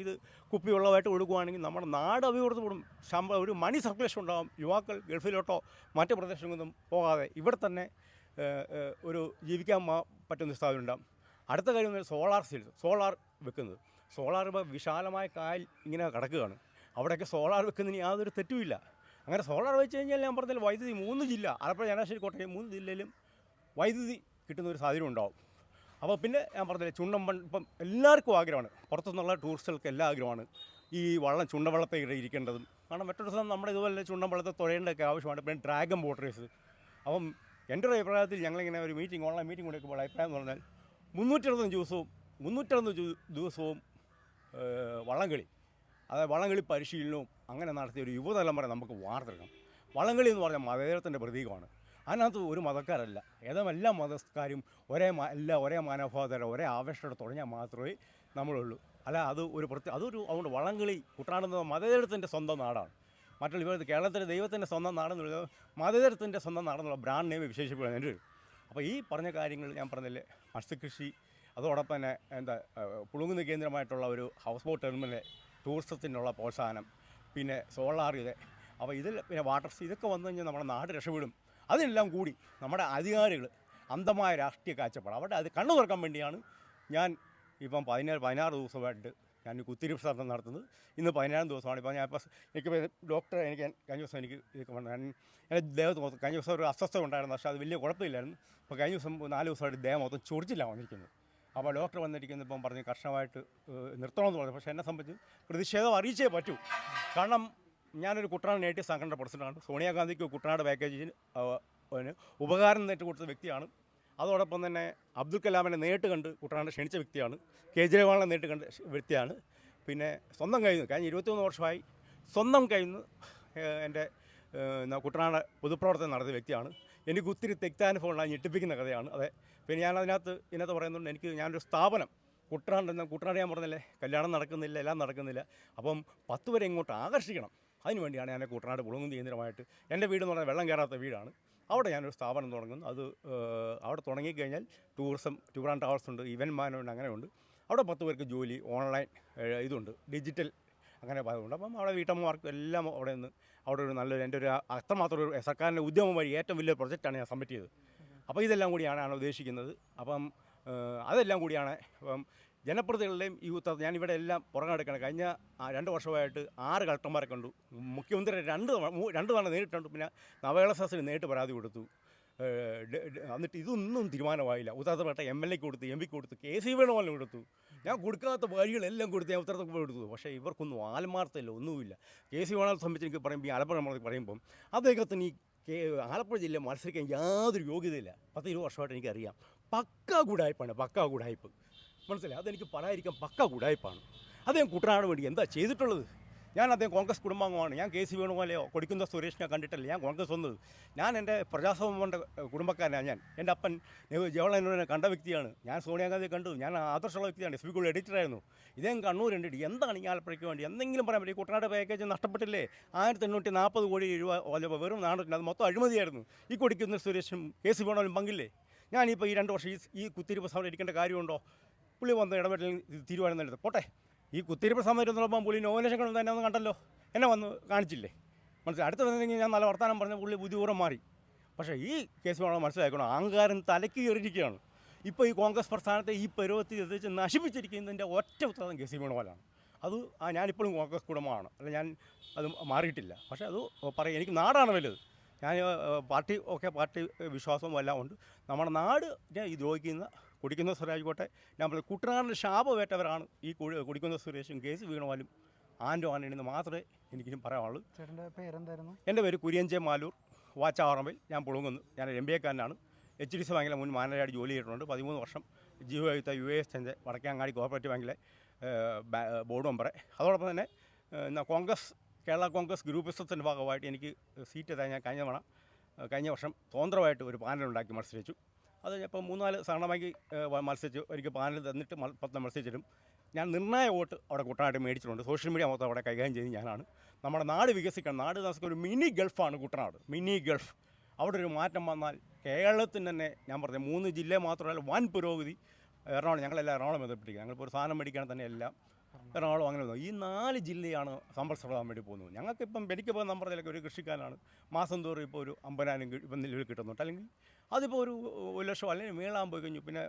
ഇത് കുപ്പിവെള്ളമായിട്ട് ഒഴുകുകയാണെങ്കിൽ നമ്മുടെ നാട് അഭിവൃദ്ധിപ്പെടും. ഒരു മണി സർക്കുലേഷൻ ഉണ്ടാകും. യുവാക്കൾ ഗൾഫിലോട്ടോ മറ്റ് പ്രദേശങ്ങളൊന്നും പോകാതെ ഇവിടെ തന്നെ ഒരു ജീവിക്കാൻ പറ്റുന്ന സ്ഥാപനം ഉണ്ടാകും. അടുത്ത കാര്യം സോളാർ വെക്കുന്നത്. സോളാർ ഇപ്പോൾ വിശാലമായ കായൽ ഇങ്ങനെ കിടക്കുകയാണ്. അവിടെയൊക്കെ സോളാർ വെക്കുന്നതിന് യാതൊരു തെറ്റുമില്ല. അങ്ങനെ സോളാർ വെച്ച് കഴിഞ്ഞാൽ ഞാൻ പറഞ്ഞാൽ വൈദ്യുതി 3 ജില്ല, ആലപ്പുഴ, ചങ്ങനാശ്ശേരി, കോട്ടയം 3 ജില്ലയിലും വൈദ്യുതി കിട്ടുന്ന ഒരു സാഹചര്യം ഉണ്ടാവും. അപ്പോൾ പിന്നെ ഞാൻ പറഞ്ഞില്ലേ, ഇപ്പം എല്ലാവർക്കും ആഗ്രഹമാണ്, പുറത്തുനിന്നുള്ള ടൂറിസ്റ്റുകൾക്ക് എല്ലാം ആഗ്രഹമാണ് ഈ ചുണ്ടവെള്ളത്തെ ഇരിക്കേണ്ടതും. കാരണം മറ്റൊരു ദിവസം നമ്മുടെ ഇതുപോലെ ചുണ്ടവെള്ളത്തെ തുഴയേണ്ടതൊക്കെ ആവശ്യമാണ്. പിന്നെ ഡ്രാഗൺ ബോട്ട് റേസ്. അപ്പം എൻ്റെ ഒരു അഭിപ്രായത്തിൽ ഞങ്ങളിങ്ങനെ ഒരു ഓൺലൈൻ മീറ്റിംഗ് കൊടുക്കുമ്പോൾ അഭിപ്രായം എന്ന് പറഞ്ഞാൽ 365 ദിവസവും വള്ളംകളി, അതായത് വള്ളംകളി പരിശീലനവും അങ്ങനെ നടത്തിയ ഒരു യുവതലമുറ നമുക്ക് വാർത്തെടുക്കണം. വള്ളംകളി എന്ന് പറഞ്ഞാൽ മതേതരത്തിൻ്റെ പ്രതീകമാണ്. അതിനകത്ത് ഒരു മതക്കാരല്ല, എല്ലാ മതക്കാരും ഒരേ മനോഭാവത്തോടെ ഒരേ ആവേശത്തോടെ തുടങ്ങിയാൽ മാത്രമേ നമ്മളുള്ളൂ. അല്ല അതുകൊണ്ട് വള്ളംകളി കുട്ടനാട് മതേതരത്തിൻ്റെ സ്വന്തം നാടാണ്. മറ്റുള്ള ഇപ്പോൾ കേരളത്തിലെ ദൈവത്തിൻ്റെ സ്വന്തം നാടെന്നുള്ള മതേതരത്തിൻ്റെ സ്വന്തം നാടെന്നുള്ള ബ്രാൻഡ് നെയിം വിശേഷിപ്പെടുന്നത് എൻ്റെ. അപ്പോൾ ഈ പറഞ്ഞ കാര്യങ്ങൾ ഞാൻ പറഞ്ഞില്ലേ, മത്സ്യകൃഷി, അതോടൊപ്പം തന്നെ പുളുങ്ങുന്ന കേന്ദ്രമായിട്ടുള്ള ഒരു ഹൗസ് ബോട്ട് ടെർമിനൽ, ടൂറിസത്തിനുള്ള പ്രോത്സാഹനം, പിന്നെ സോളാർ അപ്പോൾ പിന്നെ വാട്ടർ ഇതൊക്കെ വന്നു കഴിഞ്ഞാൽ നമ്മുടെ നാട് രക്ഷപ്പെടും. അതിനെല്ലാം കൂടി നമ്മുടെ അധികാരികൾ അന്ധമായ രാഷ്ട്രീയ കാഴ്ചപ്പാട് അത് കണ്ണു തുറക്കാൻ വേണ്ടിയാണ് ഞാൻ ഇപ്പം 16 ദിവസമായിട്ട് ഞാൻ കുത്തിരിപ്പ് ശ്രദ്ധ നടത്തുന്നത്. ഇന്ന് 17 ദിവസമാണ്. ഇപ്പോൾ ഞാൻ എനിക്കിപ്പോൾ ഡോക്ടറെ കഴിഞ്ഞ ദിവസം എനിക്ക് എൻ്റെ ദേഹത്ത് മൊത്തം കഴിഞ്ഞ ദിവസം ഒരു അസ്വസ്ഥത ഉണ്ടായിരുന്നു. പക്ഷേ അത് വലിയ കുഴപ്പമില്ലായിരുന്നു. അപ്പോൾ കഴിഞ്ഞ ദിവസം 4 ദിവസമായിട്ട് ദേഹം മൊത്തം ചൊറിച്ചിലാണ് വന്നിരിക്കുന്നത്. അപ്പോൾ ഡോക്ടർ വന്നിരിക്കുന്നത് ഇപ്പം പറഞ്ഞ് കർശനമായിട്ട് നിർത്തണമെന്ന് പറഞ്ഞു. പക്ഷേ എന്നെ സംബന്ധിച്ച് പ്രതിഷേധം അറിയിച്ചേ പറ്റൂ. കാരണം ഞാനൊരു കുട്ടനാട് നേറ്റീവ് സംഘടന പ്രസിഡന്റാണ്. സോണിയാഗാന്ധിക്ക് കുട്ടനാട് പാക്കേജിന് ഉപകാരം നേരിട്ട് കൊടുത്ത വ്യക്തിയാണ്. അതോടൊപ്പം തന്നെ അബ്ദുൽ കലാമിനെ നേരിട്ട് കണ്ട് കുട്ടനാട് ക്ഷണിച്ച വ്യക്തിയാണ്. കേജ്രിവാളിനെ നേരിട്ട് കണ്ട വ്യക്തിയാണ്. പിന്നെ സ്വന്തം കയ്യിൽ നിന്ന് കഴിഞ്ഞ 21 വർഷമായി സ്വന്തം കയ്യിൽ നിന്ന് എൻ്റെ കുട്ടനാട് പൊതുപ്രവർത്തനം നടത്തിയ വ്യക്തിയാണ്. എനിക്ക് ഒത്തിരി തെക്താനുഭവമുള്ള ഞെട്ടിപ്പിക്കുന്ന കഥയാണ്. അതെ, പിന്നെ ഇതിനകത്ത് പറയുന്നുണ്ട് ഞാനൊരു സ്ഥാപനം കുട്ടനാട് ഞാൻ പറഞ്ഞില്ലേ, കല്യാണം നടക്കുന്നില്ല, എല്ലാം നടക്കുന്നില്ല. അപ്പം 10 വരെ ഇങ്ങോട്ട് ആകർഷിക്കണം. അതിനുവേണ്ടിയാണ് ഞാൻ കുട്ടനാട് പുളുങ്കുന്തി കേന്ദ്രമായിട്ട്, എൻ്റെ വീട് എന്ന് പറഞ്ഞാൽ വെള്ളം കയറാത്ത വീടാണ്. അവിടെ ഞാനൊരു സ്ഥാപനം തുടങ്ങുന്നു. അത് അവിടെ തുടങ്ങിക്കഴിഞ്ഞാൽ ടൂർ ആൻഡ് ട്രാവൽസ് ഉണ്ട്, ഇവൻറ്റ് മാനേജ്മെൻറ്റ് അങ്ങനെയുണ്ട്. അവിടെ 10 പേർക്ക് ജോലി, ഓൺലൈൻ ഇതുണ്ട്, ഡിജിറ്റൽ അങ്ങനെ പലതുണ്ട്. അപ്പം അവിടെ വീട്ടമ്മമാർക്ക് എല്ലാം അവിടെ ഒരു നല്ലൊരു എൻ്റെ ഒരു അത്രമാത്രം ഒരു സർക്കാരിൻ്റെ ഉദ്യമം വഴി ഏറ്റവും വലിയ പ്രൊജക്റ്റാണ് ഞാൻ സബ്മിറ്റ് ചെയ്തത്. അപ്പോൾ ഇതെല്ലാം കൂടിയാണ് ഉദ്ദേശിക്കുന്നത്. അപ്പം അതെല്ലാം കൂടിയാണ് ഇപ്പം ജനപ്രതിനിധികളുടെയും ഈ ഉത്തരവ് ഞാനിവിടെ എല്ലാം പുറകെടുക്കണം. കഴിഞ്ഞ 2 വർഷമായിട്ട് 6 കളക്ടർമാരെ കണ്ടു. മുഖ്യമന്ത്രി 2 തവണ നേരിട്ടുണ്ട്. പിന്നെ നവകേരള സദസ്സിന് നേരിട്ട് പരാതി കൊടുത്തു. എന്നിട്ട് ഇതൊന്നും തീരുമാനമായില്ല. ഉത്തരപ്പെട്ട MLA കൊടുത്തു, MP കൊടുത്തു, KC വേണുഗോപാലിന് കൊടുത്തു. ഞാൻ കൊടുക്കാത്ത വഴികളെല്ലാം കൊടുത്ത് ഞാൻ ഉത്തരത്തിൽ കൊടുത്തു. പക്ഷേ ഇവർക്കൊന്നും ആത്മാർത്ഥമില്ല, ഒന്നുമില്ല. KC വേണുഗോപാലിനെ സംബന്ധിച്ച് എനിക്ക് പറയുമ്പോൾ ഈ ആലപ്പുഴ പറയുമ്പം അദ്ദേഹത്തിന് ഈ ആലപ്പുഴ ജില്ല മത്സരിക്കാൻ യാതൊരു യോഗ്യതയില്ല. 10-20 വർഷമായിട്ട് എനിക്കറിയാം. പക്കാ ഗുഡായ്പാണ്, പക്കാ ഗുഡായ്പ്. മനസ്സിലായി? അതെനിക്ക് പറയാതിരിക്കാൻ പക്കാ ഗുഡായ്പാണ്. അദ്ദേഹം കുട്ടനാട് വേണ്ടി എന്താ ചെയ്തിട്ടുള്ളത്? ഞാൻ അദ്ദേഹം കോൺഗ്രസ് കുടുംബാംഗമാണ്. ഞാൻ KC വേണുഗോപാലെയോ കൊടുക്കുന്ന സുരേഷിനെ കണ്ടിട്ടല്ല ഞാൻ കോൺഗ്രസ് വന്നത്. ഞാൻ എൻ്റെ പ്രജാസ്വാമ്യൻ്റെ കുടുംബക്കാരനാണ്. എൻ്റെ അപ്പൻ ജവഹർലാൽ നെഹ്റുവിനെ കണ്ട വ്യക്തിയാണ്. ഞാൻ സോണിയാഗാന്ധിയെ കണ്ടു. ഞാൻ ആദർശമുള്ള വ്യക്തിയാണ്. SB സ്കൂൾ എഡിറ്ററായിരുന്നു. ഇദ്ദേഹം കണ്ണൂരുണ്ട്. എന്താണ് ഈ ആലപ്പുഴയ്ക്ക് വേണ്ടി എന്തെങ്കിലും പറയാൻ പറ്റും? ഈ കുട്ടനാട് പാക്കേജ് നഷ്ടപ്പെട്ടില്ലേ? 1840 കോടി രൂപ വെറും നാണിട്ടുണ്ട്. അത് മൊത്തം അഴിമതിയായിരുന്നു. ഈ കൊടുക്കുന്ന സുരേഷും KC വേണുഗോപാലും പങ്കില്ലേ? ഞാനിപ്പോൾ ഈ 2 വർഷം ഈ കുത്തിരിപ്പ് സമരം ഇരിക്കേണ്ട കാര്യമുണ്ടോ? പുള്ളി വന്ന് ഇടപെടൽ തീരുമാനം പോട്ടെ. ഈ കുത്തിരിപ്പ് സമരം എന്നുള്ളപ്പം പുള്ളി നോമിനേഷൻ തന്നെ ഒന്ന് കണ്ടല്ലോ, എന്നെ വന്ന് കാണിച്ചില്ലേ? മനസ്സിലായി? അടുത്ത വന്നെങ്കിൽ ഞാൻ നല്ല വർത്തമാനം പറഞ്ഞ പുള്ളി ബുദ്ധിപൂർവ്വം മാറി. പക്ഷേ ഈ കേസ് വേണം മനസ്സിലാക്കണം, അഹങ്കാരം തലയ്ക്ക് കയറിയിരിക്കുകയാണ്. ഇപ്പോൾ ഈ കോൺഗ്രസ് പ്രസ്ഥാനത്തെ ഈ പരുവത്തിൽ എത്തിച്ച് നശിപ്പിച്ചിരിക്കുന്നതിൻ്റെ ഒറ്റ ഉത്തരവാദിത്തം KC വേണുഗോപാലാണ്. അത് ഞാനിപ്പോഴും കോൺഗ്രസ് കുടുംബമാണ്. അല്ല, ഞാൻ അത് മാറിയിട്ടില്ല. പക്ഷേ അത് പറയും, എനിക്ക് നാടാണ് വലുത്. ഞാൻ പാർട്ടി വിശ്വാസവും എല്ലാം ഉണ്ട്. നമ്മുടെ നാടിനെ ഈ ദ്രോഹിക്കുന്ന കുടിക്കുന്ന സ്വരാജ് ഞാൻ പറയും കുട്ടനാടിന് ശാപമേറ്റവരാണ് ഈ കുടിക്കുന്ന സുരേഷും KC വേണുഗോപാലും ആൻഡോ ആൻ്റണിന്ന് മാത്രമേ എനിക്കിനും പറയാനുള്ളൂ. ചേട്ടൻ്റെ പേരെന്തായിരുന്നു? എൻ്റെ പേര് കുര്യൻ ജെ മാലൂർ, വാച്ചാറമ്പിൽ. ഞാൻ പുളുങ്ങുന്നു. ഞാൻ MBA-കാരനാണ്. HDFC ബാങ്കിലെ മുൻ മാനേജറായിട്ട് ജോലി ചെയ്തിട്ടുണ്ട്. 13 വർഷം ജീവയുക്ത US വടക്കേങ്ങാടി കോഓപ്പറേറ്റീവ് ബാങ്കിലെ ബോർഡ് മെമ്പറെ. അതോടൊപ്പം തന്നെ കേരള കോൺഗ്രസ് ഗ്രൂപ്പിസത്തിൻ്റെ ഭാഗമായിട്ട് എനിക്ക് സീറ്റ് ഞാൻ കഴിഞ്ഞ വർഷം സ്വതന്ത്രമായിട്ട് ഒരു പാനലുണ്ടാക്കി മത്സരിച്ചു. അത് ഇപ്പോൾ 3-4 സഹകരണ ബാങ്കിൽ മത്സരിച്ചു. ഒരിക്കൽ പാനൽ തന്നിട്ട് 10 മത്സരിച്ചിട്ടും ഞാൻ നിർണായ വോട്ട് അവിടെ കുട്ടനാട് മേടിച്ചിട്ടുണ്ട്. സോഷ്യൽ മീഡിയ മൊത്തം അവിടെ കൈകാര്യം ചെയ്ത് ഞാനാണ്. നമ്മുടെ നാട് വികസിക്കണം. നാട് ഒരു മിനി ഗൾഫാണ് കുട്ടനാട്, മിനി ഗൾഫ്. അവിടെ ഒരു മാറ്റം വന്നാൽ കേരളത്തിന് തന്നെ ഞാൻ പറഞ്ഞ 3 ജില്ല മാത്രമല്ല വൻ പുരോഗതി. എറണാകുളം, ഞങ്ങളെല്ലാം എറണാകുളം ബന്ധപ്പെട്ടിരിക്കുക. ഞങ്ങളിപ്പോൾ ഒരു സാധനം മേടിക്കാൻ തന്നെ എല്ലാം എറണാകുളം അങ്ങനെ ഈ 4 ജില്ലയാണ് സമ്പർശ്രമം വേണ്ടി പോകുന്നത്. ഞങ്ങൾക്കിപ്പം എനിക്കിപ്പോൾ നമ്മൾ പറഞ്ഞാൽ ഒരു കൃഷിക്കാരനാണ്. മാസം തോറും ഇപ്പോൾ ഒരു 50,000 ഇപ്പം നിലവിൽ കിട്ടുന്നുണ്ട്. അല്ലെങ്കിൽ അതിപ്പോൾ ഒരു 1 ലക്ഷം അല്ലെങ്കിൽ മേളാൻ പോയി കഴിഞ്ഞു. പിന്നെ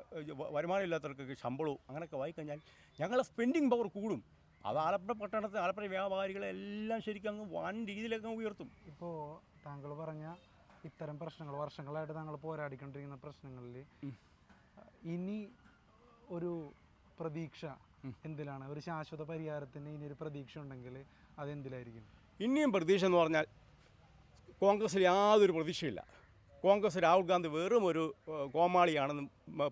വരുമാനം ഇല്ലാത്തവർക്ക് ശമ്പളവും അങ്ങനെയൊക്കെ വായിക്കഴിഞ്ഞാൽ ഞങ്ങളെ സ്പെൻഡിങ് പവർ കൂടും. അത് ആലപ്പുഴ പട്ടണത്തിൽ ആലപ്പുഴ വ്യാപാരികളെല്ലാം ശരിക്കും അങ്ങ് വൻ രീതിയിലൊക്കെ ഉയർത്തും. ഇപ്പോൾ താങ്കൾ പറഞ്ഞ ഇത്തരം പ്രശ്നങ്ങൾ വർഷങ്ങളായിട്ട് താങ്കൾ പോരാടിക്കൊണ്ടിരിക്കുന്ന പ്രശ്നങ്ങളിൽ ഇനി ഒരു പ്രതീക്ഷ എന്തിലാണ്? ഒരു ശാശ്വത പരിഹാരത്തിന് ഇനി ഒരു പ്രതീക്ഷ ഉണ്ടെങ്കിൽ അതെന്തിലായിരിക്കും? ഇനിയും പ്രതീക്ഷ എന്ന് പറഞ്ഞാൽ കോൺഗ്രസ്സിൽ യാതൊരു പ്രതീക്ഷയില്ല. കോൺഗ്രസ് രാഹുൽ ഗാന്ധി വെറും ഒരു കോമാളിയാണെന്നും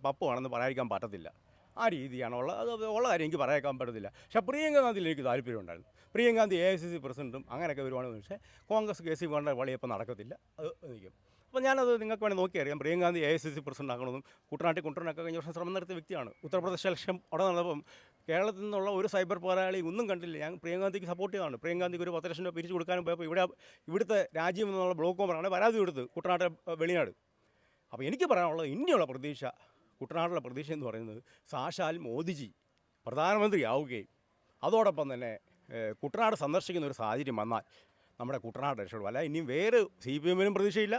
പപ്പുവാണെന്ന് പറയാതിരിക്കാൻ പറ്റത്തില്ല. ആ രീതിയാണ് അത് ഉള്ള കാര്യം എനിക്ക് പറയാൻ പറ്റത്തില്ല. പക്ഷേ പ്രിയങ്ക ഗാന്ധിയിൽ എനിക്ക് താല്പര്യമുണ്ടായിരുന്നു. പ്രിയങ്ക ഗാന്ധി AICC പ്രസിഡൻറ്റും അങ്ങനെയൊക്കെ വരുവാണെന്ന്. പക്ഷേ കോൺഗ്രസ് KC വേണ്ട വളി ഇപ്പോൾ നടക്കത്തില്ല. അത് നിൽക്കും. അപ്പോൾ ഞാനത് നിങ്ങൾക്ക് വേണമെങ്കിൽ നോക്കിയറിയാം. പ്രിയങ്ക ഗാന്ധി AICC പ്രസിഡന്റ് ആക്കണമെന്നും കുട്ടനാട്ടിലൊക്കെ കഴിഞ്ഞ വർഷം ശ്രമം നടത്തിയ വ്യക്തിയാണ്. ഉത്തർപ്രദേശ് ഇലക്ഷൻ അവിടെ നടന്നപ്പം കേരളത്തിൽ നിന്നുള്ള ഒരു സൈബർ പോരാളി ഒന്നും കണ്ടില്ല. ഞാൻ പ്രിയങ്ക ഗാന്ധിക്ക് സപ്പോർട്ട് ചെയ്തതാണ്. പ്രിയങ്ക ഗാന്ധിക്ക് ഒരു 10 ലക്ഷം രൂപ പിരിച്ചു കൊടുക്കാനും പോയപ്പോൾ ഇവിടുത്തെ രാജ്യം എന്നുള്ള ബ്ലോക്ക് കോമറാണ് പരാതി കൊടുത്ത് കുട്ടനാട് വെളിനാട്. അപ്പോൾ എനിക്ക് പറയാനുള്ളത് ഇനിയുള്ള പ്രതീക്ഷ, കുട്ടനാട്ടിലെ പ്രതീക്ഷ എന്ന് പറയുന്നത് സാക്ഷാൽ മോദിജി പ്രധാനമന്ത്രി ആവുകയും അതോടൊപ്പം തന്നെ കുട്ടനാട് സന്ദർശിക്കുന്ന ഒരു സാഹചര്യം വന്നാൽ നമ്മുടെ കുട്ടനാട് രക്ഷപ്പെടും. അല്ല ഇനിയും വേറെ CPM-നും പ്രതീക്ഷയില്ല,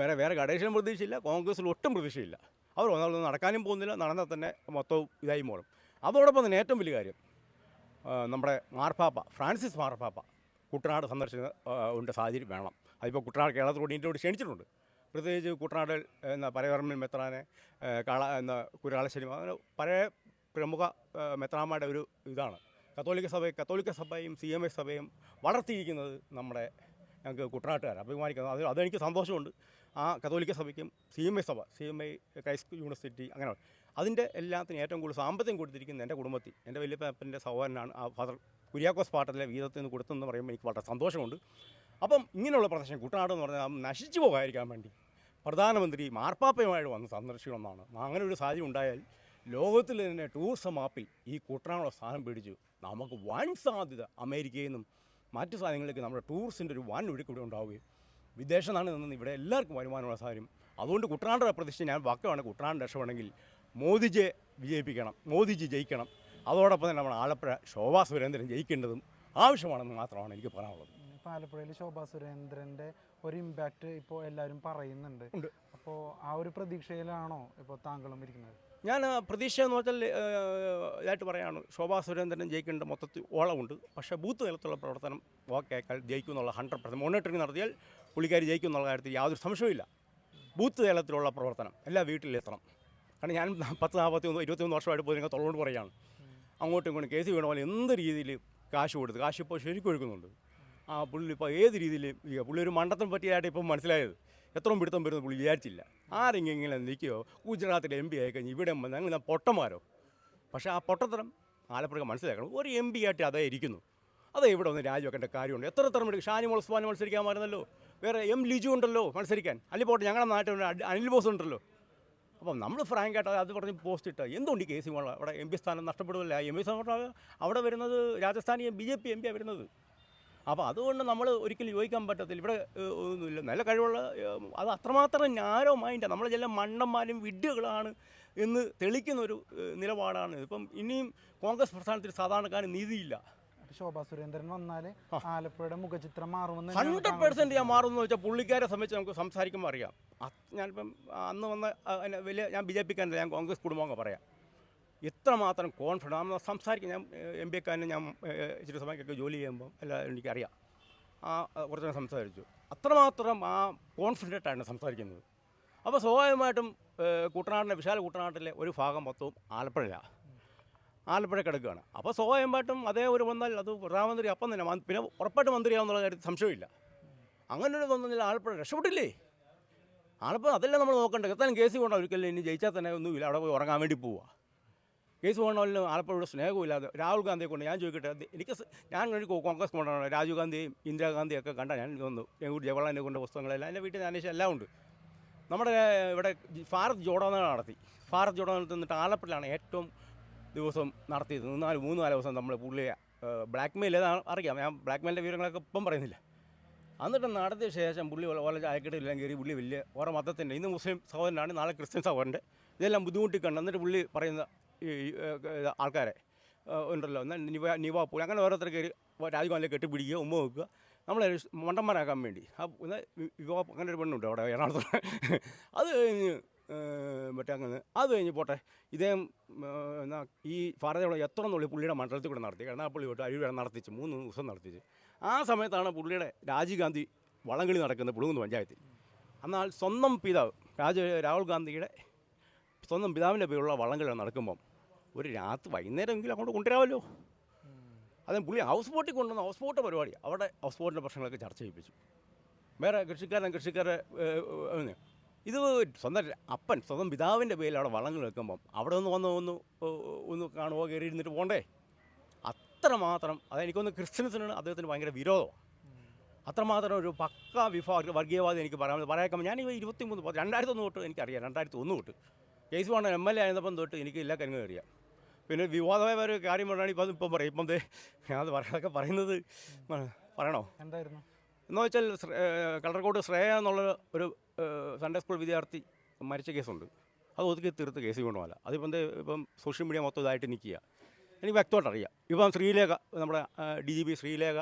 വേറെ ഘടകകക്ഷിയിലും പ്രതീക്ഷയില്ല, കോൺഗ്രസ്സിൽ ഒട്ടും പ്രതീക്ഷയില്ല. അവർ നടക്കാനും പോകുന്നില്ല. നടന്നാൽ തന്നെ മൊത്തവും ഇതായി മോളും. അതോടൊപ്പം തന്നെ ഏറ്റവും വലിയ കാര്യം നമ്മുടെ മാർപ്പാപ്പ ഫ്രാൻസിസ് മാർപ്പാപ്പ കുട്ടനാട് സന്ദർശിക്കുന്ന ഉണ്ട് സാഹചര്യം വേണം. അതിപ്പോൾ കുട്ടനാട് കേരളത്തോട് ഇന്ത്യയോട് ക്ഷണിച്ചിട്ടുണ്ട്. പ്രത്യേകിച്ച് കുട്ടനാട് പരവർമ്മൻ മെത്രാനെ കുരാളശ്ശേരി അങ്ങനെ പഴയ പ്രമുഖ മെത്രാന്മാരുടെ ഒരു ഇതാണ് കത്തോലിക്ക സഭയും CMA സഭയും വളർത്തിയിരിക്കുന്നത് നമ്മുടെ ഞങ്ങൾക്ക് കുട്ടനാട്ടുകാർ അഭിമാനിക്കുന്നത്. അതെനിക്ക് സന്തോഷമുണ്ട്. ആ കത്തോലിക്ക സഭയ്ക്കും CMA ക്രൈസ്റ്റ് യൂണിവേഴ്സിറ്റി അങ്ങനെ അതിൻ്റെ എല്ലാത്തിനും ഏറ്റവും കൂടുതൽ സാമ്പത്തികം കൊടുത്തിരിക്കുന്നത് എൻ്റെ കുടുംബത്തിൽ എൻ്റെ വലിയപ്പൻ്റെ സഹോദരനാണ്. ആ ഫാദർ കുര്യാക്കോസ് പാട്ടത്തിലെ വീതത്തിൽ നിന്ന് കൊടുത്തെന്ന് പറയുമ്പോൾ എനിക്ക് വളരെ സന്തോഷമുണ്ട്. അപ്പം ഇങ്ങനെയുള്ള പ്രദേശം കുട്ടനാട് എന്ന് പറഞ്ഞാൽ നശിച്ചു പോകാതിരിക്കാൻ വേണ്ടി പ്രധാനമന്ത്രി മാർപ്പാപ്പയുമായിട്ട് വന്ന് സന്ദർശിക്കണമെന്നാണ്. അങ്ങനെ ഒരു സാഹചര്യം ഉണ്ടായാൽ ലോകത്തിൽ തന്നെ ടൂറിസം മാപ്പിൽ ഈ കുട്ടനാടുള്ള സ്ഥാനം പിടിച്ചു നമുക്ക് വൻ സാധ്യത അമേരിക്കയിൽ നിന്നും മറ്റു സാധനങ്ങളിലേക്ക് നമ്മുടെ ടൂറിസ്റ്റിൻ്റെ ഒരു വൻ ഒഴുക്ക് ഇവിടെ ഉണ്ടാവുകയും വിദേശ നാട്ടിൽ നിന്ന് ഇവിടെ എല്ലാവർക്കും വരുമാനമുള്ള സാഹചര്യം. അതുകൊണ്ട് കുട്ടനാട് പ്രതിഷ്ഠ ഞാൻ വാക്കുവാണ് കുട്ടനാട് രക്ഷപ്പെടണമെങ്കിൽ മോദിജിയെ വിജയിപ്പിക്കണം, മോദിജി ജയിക്കണം. അതോടൊപ്പം തന്നെ നമ്മുടെ ആലപ്പുഴ ശോഭാ സുരേന്ദ്രൻ ജയിക്കേണ്ടതും ആവശ്യമാണെന്ന് മാത്രമാണ് എനിക്ക് പറയാനുള്ളത്. ഇപ്പോൾ ആലപ്പുഴയിൽ ശോഭാ സുരേന്ദ്രൻ്റെ ഒരു ഇമ്പാക്റ്റ് ഇപ്പോൾ എല്ലാവരും പറയുന്നുണ്ട്. അപ്പോൾ ആ ഒരു പ്രതീക്ഷയിലാണോ ഇപ്പോൾ താങ്കളും ഇരിക്കുന്നത്? ഞാൻ പ്രതീക്ഷ എന്ന് വെച്ചാൽ ഇതായിട്ട് പറയുകയാണ്, ശോഭാ സുരേന്ദ്രൻ ജയിക്കേണ്ട മൊത്തത്തിൽ ഓളമുണ്ട്. പക്ഷേ ബൂത്ത് തലത്തിലുള്ള പ്രവർത്തനം ഓക്കേക്കാൾ ജയിക്കും എന്നുള്ള 100% മോണിറ്ററിംഗ് നടത്തിയാൽ പുള്ളിക്കാരി ജയിക്കും എന്നുള്ള കാര്യത്തിൽ യാതൊരു സംശയവുമില്ല. ബൂത്ത് തലത്തിലുള്ള പ്രവർത്തനം എല്ലാ വീട്ടിലെത്തണം. കാരണം ഞാൻ 21 വർഷമായിട്ട് പോയി നിങ്ങൾ തൊള്ളോട് പറയുകയാണ്. അങ്ങോട്ടും ഇങ്ങോട്ടും കേസ് വീണ പോലെ എന്ത് രീതിയിൽ കാശ് കൊടുത്ത് കാശ് ഇപ്പോൾ ശരിക്കും ഒഴുക്കുന്നുണ്ട്. ആ പുള്ളി ഇപ്പോൾ ഏത് രീതിയിൽ പുള്ളി ഒരു മണ്ടത്തം പറ്റിയായിട്ട് ഇപ്പം മനസ്സിലായത്. എത്രയും പിടുത്തം വരുന്നത് പുള്ളി വിചാരിച്ചില്ല. ആരെങ്കിലും ഇങ്ങനെ നിൽക്കുകയോ ഗുജറാത്തിലെ MP ആയി കഴിഞ്ഞ് ഇവിടെ ഞങ്ങൾ പൊട്ടന്മാരോ. പക്ഷേ ആ പൊട്ടത്തരം ആലപ്പുഴ മനസ്സിലാക്കണം. ഒരു MP ആയിട്ട് അതേ ഇരിക്കുന്നു. അതേ ഇവിടെ ഒന്ന് രാജിവെക്കേണ്ട കാര്യമുണ്ട്. എത്ര മെടുക്കും. ഷാനിമോൾ ഉസ്മാൻ മത്സരിക്കാമായിരുന്നല്ലോ. വേറെ ലിജു ഉണ്ടല്ലോ മത്സരിക്കാൻ. അല്ലെങ്കിൽ പോട്ടെ ഞങ്ങളുടെ നാട്ടിൽ അനിൽ ബോസ് ഉണ്ടല്ലോ. അപ്പം നമ്മൾ ഫ്രാങ്കായിട്ട് അത് പറഞ്ഞ് പോസ്റ്റ് ഇട്ടാൽ എന്തുകൊണ്ട് ഈ കേസ് വേണം? അവിടെ MP സ്ഥാനം നഷ്ടപ്പെടുന്നില്ല. MP സ്ഥാനം അവിടെ വരുന്നത് രാജസ്ഥാനി BJP MP വരുന്നത്. അപ്പോൾ അതുകൊണ്ട് നമ്മൾ ഒരിക്കലും യോജിക്കാൻ പറ്റത്തില്ല. ഇവിടെ ഒന്നുമില്ല, നല്ല കഴിവുള്ള അത് അത്രമാത്രം നാരോ മൈൻഡാണ്. നമ്മൾ ചില മണ്ടന്മാരും വിഡ്ഢികളാണ് എന്ന് തെളിയിക്കുന്നൊരു നിലപാടാണ്. ഇപ്പം ഇനിയും കോൺഗ്രസ് പ്രസ്ഥാനത്തിൽ സാധാരണക്കാരന് നീതിയില്ല. ശോഭാ സുരേന്ദ്രൻ വന്നാൽ ആലപ്പുഴയുടെ മുഖചിത്രം മാറുമെന്ന് 100% ഞാൻ മാറുമെന്ന് വെച്ചാൽ പുള്ളിക്കാരെ സംബന്ധിച്ച് നമുക്ക് സംസാരിക്കുമ്പോൾ അറിയാം. ഞാനിപ്പം അന്ന് വന്ന വലിയ ഞാൻ BJPക്കാരല്ല, ഞാൻ കോൺഗ്രസ് കുടുംബം പറയാം. എത്രമാത്രം കോൺഫിഡൻസ് നമ്മൾ സംസാരിക്കും. ഞാൻ MPക്കാരന് ഞാൻ ഇച്ചിരി സമയത്തൊക്കെ ജോലി ചെയ്യുമ്പോൾ എല്ലാം എനിക്കറിയാം. കുറച്ച് സംസാരിച്ചു. അത്രമാത്രം ആ കോൺഫിഡൻ്റായിട്ടാണ് സംസാരിക്കുന്നത്. അപ്പോൾ സ്വാഭാവികമായിട്ടും വിശാല കുട്ടനാട്ടിലെ ഒരു ഭാഗം മൊത്തവും ആലപ്പുഴ കിടക്കുകയാണ്. അപ്പോൾ സ്വാഭാവികമായിട്ടും അതേ ഒരു വന്നാൽ അത് പ്രധാനമന്ത്രി അപ്പം തന്നെ പിന്നെ ഉറപ്പായിട്ട് മന്ത്രിയാവുന്നുള്ള കാര്യത്തിൽ സംശയമില്ല. അങ്ങനൊരു തോന്നുന്നില്ല. ആലപ്പുഴ രക്ഷപ്പെട്ടില്ലേ? ആലപ്പുഴ അതല്ലേ നമ്മൾ നോക്കേണ്ടത്. എത്താനും കേസ് കൊണ്ടാണ് ഒരിക്കലും ഇനി ജയിച്ചാൽ തന്നെ ഒന്നുമില്ല, അവിടെ പോയി ഉറങ്ങാൻ വേണ്ടി പോവുക. കേസ് കൊണ്ടാലും ആലപ്പുഴയുടെ സ്നേഹമില്ലാതെ രാഹുൽ ഗാന്ധിയെ കൊണ്ട് ഞാൻ ചോദിക്കട്ടെ, ഞാൻ കോൺഗ്രസ് കൊണ്ടാണ് രാജീവ് ഗാന്ധിയും ഇന്ദിരാഗാന്ധിയൊക്കെ കണ്ടാൽ ഞാൻ തോന്നുന്നു ജവഹർലാലിനെ കൊണ്ട് പുസ്തകങ്ങളെല്ലാം എൻ്റെ വീട്ടിൽ അന്വേഷിച്ച് എല്ലാം ഉണ്ട്. നമ്മുടെ ഇവിടെ ഭാരത് ജോഡോ നടത്തി. ഭാരത് ജോഡോ നിന്നിട്ട് ആലപ്പുഴയിലാണ് ഏറ്റവും ദിവസം നടത്തിയത്. 3-4 ദിവസം നമ്മൾ പുള്ളിയെ ബ്ലാക്ക് മെയിൽ ഏതാണ് അറിയാം. ഞാൻ ബ്ലാക്ക് മെയിലിൻ്റെ വിവരങ്ങളൊക്കെ ഇപ്പം പറയുന്നില്ല. എന്നിട്ട് നടത്തിയ ശേഷം പുള്ളി ഓല ചായക്കെട്ടിലെല്ലാം കയറി പുള്ളി വലിയ ഓരോ മതത്തിൻ്റെ, ഇന്ന് മുസ്ലിം സഹോദരനാണ്, നാളെ ക്രിസ്ത്യൻ സഹോദരൻ്റെ, ഇതെല്ലാം ബുദ്ധിമുട്ടി കണ്ട് എന്നിട്ട് പുള്ളി പറയുന്ന ഈ ആൾക്കാരെ ഉണ്ടല്ലോ എന്നാൽ നിവാപ്പൂൾ അങ്ങനെ ഓരോരുത്തർ കയറി രാജീവ് ഗാന്ധിയെ കെട്ടിപ്പിടിക്കുക, ഉമ്മ വെക്കുക, നമ്മളെ മണ്ടന്മാരാക്കാൻ വേണ്ടി. അങ്ങനെ ഒരു പെണ്ണുണ്ട് അവിടെ എറണാകുളത്ത്. അത് കഴിഞ്ഞ് അത് കഴിഞ്ഞ് പോട്ടെ, ഇദ്ദേഹം ഈ ഭാരതയുടെ എത്ര നുള്ളി പുള്ളിയുടെ മണ്ഡലത്തിൽ കൂടെ നടത്തി. എറണാകുളി തൊട്ട് അഴിവ് നടത്തിച്ച് 3 ദിവസം നടത്തിച്ച്. ആ സമയത്താണ് പുള്ളിയുടെ രാജീവ് ഗാന്ധി വള്ളംകളി നടക്കുന്നത് പുളുങ്ങുന്ന പഞ്ചായത്തിൽ. എന്നാൽ സ്വന്തം പിതാവ് രാഹുൽ ഗാന്ധിയുടെ സ്വന്തം പിതാവിൻ്റെ പേരുള്ള വള്ളംകളി നടക്കുമ്പം ഒരു വൈകുന്നേരമെങ്കിലും അങ്ങോട്ട് കൊണ്ടുവരാമല്ലോ. അതും പുള്ളി ഹൗസ് ബോട്ടിൽ കൊണ്ടുവന്ന ഹൗസ് ബോട്ട് പരിപാടി. അവിടെ ഹൗസ് ബോട്ടിൻ്റെ പ്രശ്നങ്ങളൊക്കെ ചർച്ച ചെയ്യിപ്പിച്ചു. വേറെ കൃഷിക്കാരെ ഇത് സ്വന്തം പിതാവിൻ്റെ പേരിൽ അവിടെ വള്ളങ്ങൾ വെക്കുമ്പം അവിടെ ഒന്ന് കാണുമോ, കയറി ഇരുന്നിട്ട് പോകണ്ടേ? അത്രമാത്രം അതെനിക്കൊന്ന് ക്രിസ്ത്യൻസിനാണ് അദ്ദേഹത്തിന് ഭയങ്കര വിരോധമാണ്. അത്രമാത്രം ഒരു പക്കാ വർഗീയവാദി എനിക്ക് പറയാൻ ഞാൻ 2001 തൊട്ട് എനിക്കറിയാം. 2001 തൊട്ട് കേസ് വേണം MLA ആയിരുന്നപ്പം തൊട്ട് എനിക്ക് എല്ലാ കാര്യങ്ങളും അറിയാം. പിന്നെ വിവാദമായ ഒരു കാര്യം പറയുകയാണെങ്കിൽ ഇപ്പം പറയും. ഇപ്പം ഞാൻ അത് അതൊക്കെ പറയുന്നത് പറയണോ? എന്തായിരുന്നു എന്ന് വെച്ചാൽ കളർകോട് ശ്രേയ എന്നുള്ള ഒരു സൺഡേ സ്കൂൾ വിദ്യാർത്ഥി മരിച്ച കേസുണ്ട്. അത് ഒതുക്കി തീർത്ത് കേസ് കൊണ്ടുപോകല. ഇപ്പം സോഷ്യൽ മീഡിയ മൊത്തം ഇതായിട്ട് നിൽക്കുക. എനിക്ക് വ്യക്തമായിട്ട് അറിയാം. ഇപ്പം ശ്രീലേഖ, നമ്മുടെ DGP ശ്രീലേഖ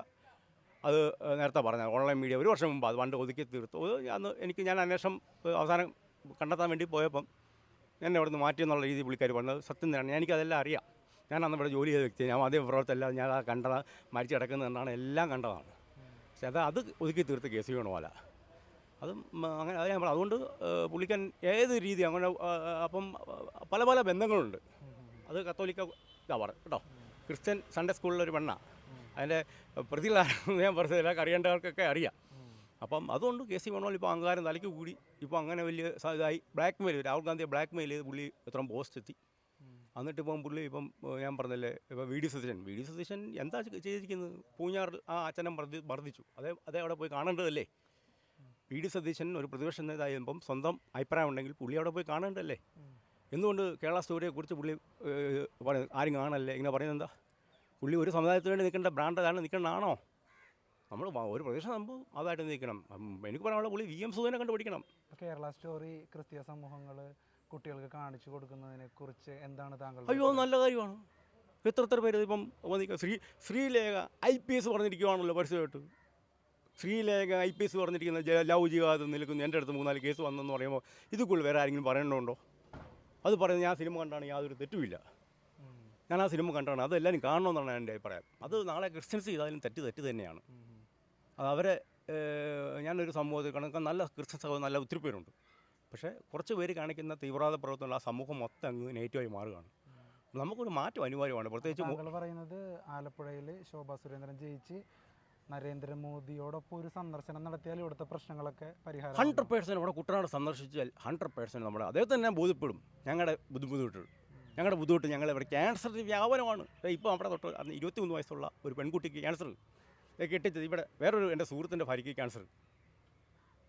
അത് നേരത്തെ പറഞ്ഞത് ഓൺലൈൻ മീഡിയ 1 വർഷം മുമ്പ് അത് പണ്ട് ഒതുക്കി തീർത്തു. ഞാൻ അന്വേഷണം അവസാനം കണ്ടെത്താൻ വേണ്ടി പോയപ്പം എന്നെ അവിടെ നിന്ന് മാറ്റിയെന്നുള്ള രീതി പുള്ളിക്കാർ പറഞ്ഞത് സത്യം തന്നെയാണ്. എനിക്കതെല്ലാം അറിയാം. ഞാൻ അന്ന് ഇവിടെ ജോലി ചെയ്ത വ്യക്തി, ഞാൻ മാധ്യമ പ്രവർത്തകല്ല, ഞാൻ ആ കണ്ടത് മരിച്ചു കിടക്കുന്നതെന്നാണ് എല്ലാം കണ്ടതാണ്. പക്ഷെ അത് ഒതുക്കി തീർത്ത് കേസ് വേണമല്ല അതും അങ്ങനെ അത് ഞാൻ പറഞ്ഞു. അതുകൊണ്ട് പുള്ളിക്കൻ ഏത് രീതി അങ്ങനെ അപ്പം പല പല ബന്ധങ്ങളുണ്ട്. അത് കത്തോലിക്ക ഇതാ പറ കേട്ടോ, ക്രിസ്ത്യൻ സൺഡേ സ്കൂളിലൊരു പെണ്ണാണ്. അതിൻ്റെ പ്രതികളാണെന്ന് ഞാൻ പറഞ്ഞത് എല്ലാവർക്കും അറിയേണ്ടവർക്കൊക്കെ അറിയാം. അപ്പം അതുകൊണ്ട് കെ സി വേണമോൾ ഇപ്പോൾ അഹങ്കാരം തലയ്ക്ക് കൂടി ഇപ്പോൾ അങ്ങനെ വലിയ ഇതായി ബ്ലാക്ക് മെയിൽ, രാഹുൽ ഗാന്ധിയെ ബ്ലാക്ക് മെയിൽ ചെയ്ത് പുള്ളി ഇത്രയും പോസ്റ്റ് എത്തി. എന്നിട്ട് ഇപ്പം പുള്ളി ഇപ്പം ഞാൻ പറഞ്ഞല്ലേ ഇപ്പം വി ഡി സതീശൻ എന്താ ചെയ്തിരിക്കുന്നത്? പൂഞ്ഞാറിൽ ആ അച്ഛനെ മർദ്ദിച്ചു. അതേ അവിടെ പോയി കാണേണ്ടതല്ലേ? വി ഡി സതീശൻ ഒരു പ്രതിപക്ഷ നേതാവുമ്പം സ്വന്തം അഭിപ്രായം ഉണ്ടെങ്കിൽ പുള്ളി അവിടെ പോയി കാണേണ്ടതല്ലേ? എന്തുകൊണ്ട് കേരള സ്റ്റോറിയെക്കുറിച്ച് പുള്ളി ആരും കാണല്ലേ ഇങ്ങനെ പറയുന്നത്? എന്താ പുള്ളി ഒരു സമുദായത്തിന് വേണ്ടി നിൽക്കേണ്ട ബ്രാൻഡാണ് നിൽക്കേണ്ടതാണോ? നമ്മൾ ഒരു പ്രദേശം ആകുമ്പോൾ അതായിട്ട് നിൽക്കണം. എനിക്ക് പറയാനുള്ള പുള്ളി വി എം സുധീനെ കണ്ടുപിടിക്കണം. കേരള സ്റ്റോറി ക്രിസ്തീയ സമൂഹങ്ങൾ കുട്ടികൾക്ക് കാണിച്ചു കൊടുക്കുന്നതിനെ കുറിച്ച് എന്താണ് താങ്കൾ? അയ്യോ, നല്ല കാര്യമാണ്. എത്ര പേര് ഇപ്പം ശ്രീലേഖ IPS പറഞ്ഞിരിക്കുവാണല്ലോ പരസ്യമായിട്ട്. ശ്രീലേഖ IPS പറഞ്ഞിരിക്കുന്ന ലവ് ജിഹാദ് നിൽക്കുന്നു. എൻ്റെ അടുത്ത് 3-4 കേസ് വന്നെന്ന് പറയുമ്പോൾ ഇതുക്കുള്ളിൽ വേറെ ആരെങ്കിലും പറയണുണ്ടോ? അത് പറയുന്നത് ഞാൻ സിനിമ കണ്ടാണ്, യാതൊരു തെറ്റുമില്ല. ഞാൻ ആ സിനിമ കണ്ടാണ്, അതെല്ലാവരും കാണണമെന്നാണ് എൻ്റെ അഭിപ്രായം. അത് നാളെ ക്രിസ്ത്യൻസ് ചെയ്താലും തെറ്റ് തന്നെയാണ്. അത് അവരെ ഞാനൊരു സമൂഹത്തിൽ കണക്കാൻ നല്ല ക്രിസ്ത്യൻ സമൂഹം നല്ല ഒത്തിരി പേരുണ്ട്. പക്ഷേ കുറച്ച് പേര് കാണിക്കുന്ന തീവ്രവാദ പ്രവർത്തനങ്ങൾ ആ സമൂഹം മൊത്തം അങ്ങ് നെഗറ്റീവായി മാറുകയാണ്. നമുക്കൊരു മാറ്റം അനിവാര്യമാണ്. പ്രത്യേകിച്ച് താങ്കൾ പറയുന്നത് ആലപ്പുഴയിൽ ശോഭാ സുരേന്ദ്രൻ ജയിച്ച് നരേന്ദ്രമോദിയോടൊപ്പം ഒരു സന്ദർശനം നടത്തിയാൽ ഇവിടുത്തെ പ്രശ്നങ്ങളൊക്കെ പരിഹാരം 100% ഇവിടെ കുട്ടനാട് സന്ദർശിച്ചാൽ 100% നമ്മുടെ അദ്ദേഹത്തിന് ഞാൻ ബോധ്യപ്പെടും ഞങ്ങളുടെ ബുദ്ധിമുട്ട്. ഞങ്ങൾ ഇവിടെ ക്യാൻസറിൻ്റെ വ്യാപനമാണ്. ഇപ്പോൾ അവിടെ തൊട്ട് 23 വയസ്സുള്ള ഒരു പെൺകുട്ടിക്ക് ക്യാൻസർ കെട്ടിച്ചത്. ഇവിടെ വേറൊരു എൻ്റെ സുഹൃത്തിൻ്റെ ഭാര്യയ്ക്ക് ക്യാൻസർ.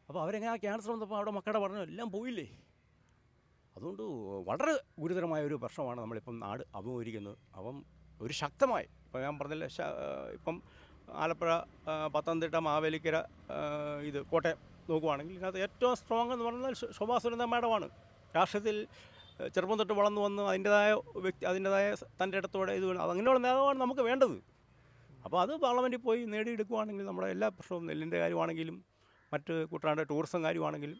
അപ്പോൾ അവരെങ്ങനെ ആ ക്യാൻസർ വന്നപ്പോൾ അവിടെ മക്കളുടെ പഠനം എല്ലാം പോയില്ലേ? അതുകൊണ്ട് വളരെ ഗുരുതരമായ ഒരു പ്രശ്നമാണ് നമ്മളിപ്പം നാട് അഭിമുഖീകരിക്കുന്നത്. അപ്പം ഒരു ശക്തമായി ഇപ്പം ഞാൻ പറഞ്ഞില്ല, ഇപ്പം ആലപ്പുഴ, പത്തനംതിട്ട, മാവേലിക്കര, ഇത് കോട്ടയം നോക്കുവാണെങ്കിൽ ഇതിനകത്ത് ഏറ്റവും സ്ട്രോങ് എന്ന് പറഞ്ഞാൽ ശോഭാ സുരേന്ദ്രൻ മാഡമാണ്. രാഷ്ട്രീയത്തിൽ ചെറുപ്പം തൊട്ട് വളർന്നു വന്ന് അതിൻ്റെതായ തൻ്റെ ഇടത്തോടെ ഇത് അങ്ങനെയുള്ള നേതാവാണ് നമുക്ക് വേണ്ടത്. അപ്പോൾ അത് പാർലമെൻറ്റിൽ പോയി നേടിയെടുക്കുവാണെങ്കിൽ നമ്മുടെ എല്ലാ പ്രശ്നവും, നെല്ലിൻ്റെ കാര്യമാണെങ്കിലും മറ്റ് കുട്ടനാട് ടൂറിസം കാര്യമാണെങ്കിലും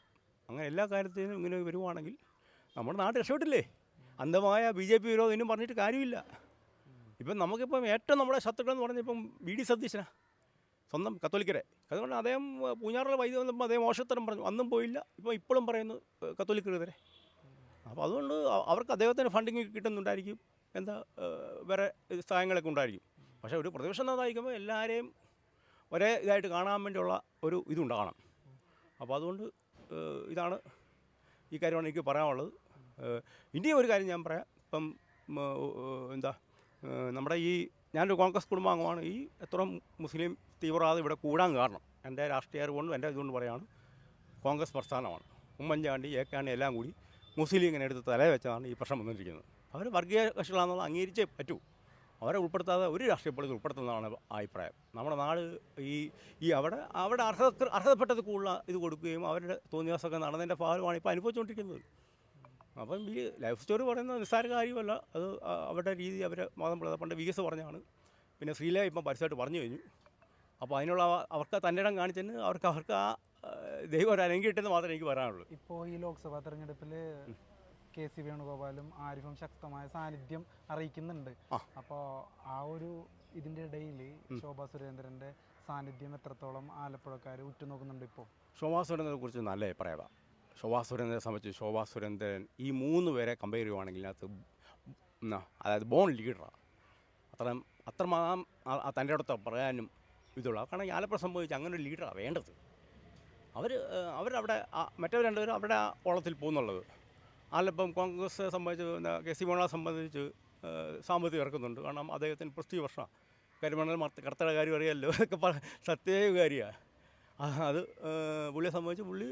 അങ്ങനെ എല്ലാ കാര്യത്തിനും ഇങ്ങനെ വരുവാണെങ്കിൽ നമ്മുടെ നാട് രക്ഷപ്പെട്ടില്ലേ? അന്ധമായ BJP വിരോധം ഇന്നും പറഞ്ഞിട്ട് കാര്യമില്ല. ഇപ്പം നമുക്കിപ്പം ഏറ്റവും നമ്മുടെ ശത്രുക്കളെന്ന് പറഞ്ഞാൽ ഇപ്പം വി ഡി സതീശനാണ്, സ്വന്തം കത്തോലിക്കരെ. അതുകൊണ്ട് അദ്ദേഹം പൂഞ്ഞാറിലെ വൈദ്യുതി വന്നപ്പോൾ അദ്ദേഹം മോശത്തരം പറഞ്ഞു, അന്നും പോയില്ല. ഇപ്പോഴും പറയുന്നു കത്തോലിക്കരെതിരെ. അപ്പോൾ അതുകൊണ്ട് അവർക്ക് അദ്ദേഹത്തിന് ഫണ്ടിങ് കിട്ടുന്നുണ്ടായിരിക്കും, എന്താ വേറെ സഹായങ്ങളൊക്കെ ഉണ്ടായിരിക്കും. പക്ഷേ ഒരു പ്രതിപക്ഷ നേതായിരിക്കുമ്പോൾ എല്ലാവരെയും ഒരേ ഇതായിട്ട് കാണാൻ വേണ്ടിയുള്ള ഒരു ഇതുണ്ടാകണം. അപ്പോൾ അതുകൊണ്ട് ഇതാണ് ഈ കാര്യമാണ് എനിക്ക് പറയാനുള്ളത്. ഇനിയും ഒരു കാര്യം ഞാൻ പറയാം. ഇപ്പം എന്താ നമ്മുടെ ഞാനൊരു കോൺഗ്രസ് കുടുംബാംഗമാണ്. എത്ര മുസ്ലിം തീവ്രവാദം ഇവിടെ കൂടാൻ കാരണം എൻ്റെ രാഷ്ട്രീയ അറിവുകൊണ്ടും എൻ്റെ ഇതുകൊണ്ട് പറയുകയാണ്, കോൺഗ്രസ് പ്രസ്ഥാനമാണ്. ഉമ്മൻചാണ്ടി, ഏക്കാണി എല്ലാം കൂടി മുസ്ലിം ഇങ്ങനെ എടുത്ത് തലയിൽ വെച്ചതാണ് ഈ പ്രശ്നം വന്നിരിക്കുന്നത്. അവർ വർഗീയ കക്ഷികളാണെന്നുള്ളത് അംഗീകരിച്ചേ പറ്റൂ. അവരെ ഉൾപ്പെടുത്താതെ ഒരു രാഷ്ട്രീയ പാർട്ടി ഉൾപ്പെടുത്തുന്നതാണ് അഭിപ്രായം. നമ്മുടെ നാട് അവിടെ അർഹതപ്പെട്ടത് കൂടുതൽ ഇത് കൊടുക്കുകയും അവരുടെ തോന്നിയാസമൊക്കെ നടന്നതിൻ്റെ ഭാഗമാണ് ഇപ്പോൾ അനുഭവിച്ചുകൊണ്ടിരിക്കുന്നത്. അപ്പം ഈ ലൈഫ് സ്റ്റോറി പറയുന്നത് നിസ്സാര കാര്യമല്ല. അത് അവരുടെ രീതി അവരെ മതം പണ്ട് വികസ് പറഞ്ഞാണ്. പിന്നെ ശ്രീലേഖ ഇപ്പം പരസ്യമായിട്ട് പറഞ്ഞു കഴിഞ്ഞു. അപ്പോൾ അതിനുള്ള അവർക്ക് തൻ്റെ ഇടം കാണിച്ചതിന് അവർക്ക് ആ ദൈവം ഒരു അനുഗ്രഹിട്ടെന്ന് മാത്രമേ എനിക്ക് പറയാനുള്ളൂ. ഇപ്പോൾ ഈ ലോക്സഭാ തെരഞ്ഞെടുപ്പിൽ കെ സി വേണുഗോപാലും ആരിഫും ശക്തമായ സാന്നിധ്യം അറിയിക്കുന്നുണ്ട്. അപ്പോൾ ആ ഒരു ഇതിൻ്റെ ഇടയിൽ ശോഭാ സുരേന്ദ്രൻ്റെ സാന്നിധ്യം എത്രത്തോളം ആലപ്പുഴക്കാർ ഉറ്റുനോക്കുന്നുണ്ട്? ഇപ്പോൾ ശോഭാ സുരേന്ദ്രനെ കുറിച്ച് നല്ല അഭിപ്രായമാണ്. ശോഭാ സുരേന്ദ്രനെ സംബന്ധിച്ച് ശോഭാ സുരേന്ദ്രൻ ഈ 3 പേരെ കമ്പയർ ചെയ്യുവാണെങ്കിൽ അതിനകത്ത് അതായത് ബോൺ ലീഡറാണ്. അത്രമാത്രം തൻ്റെ അടുത്ത് പറയാനും ഇതുള്ള. കാരണം ഈ ആലപ്പുഴ സംഭവിച്ച് അങ്ങനെ ഒരു ലീഡറാണ് വേണ്ടത്. അവരവിടെ മറ്റവർ രണ്ടുപേരും അവരുടെ ആ ഓളത്തിൽ പോകുന്നുള്ളത്. ആലപ്പം കോൺഗ്രസ് സംബന്ധിച്ച് കെ സി വേണുഗോപാലിനെ സംബന്ധിച്ച് സാമ്പത്തികം ഇറക്കുന്നുണ്ട്. കാരണം അദ്ദേഹത്തിന് പ്രസ്തീജ് വർഷമാണ്. കരിമണൽ കർത്തയുടെ കാര്യം അറിയാമല്ലോ, അതൊക്കെ സത്യ കാര്യമാണ്. അത് പുള്ളിയെ സംബന്ധിച്ച് പുള്ളി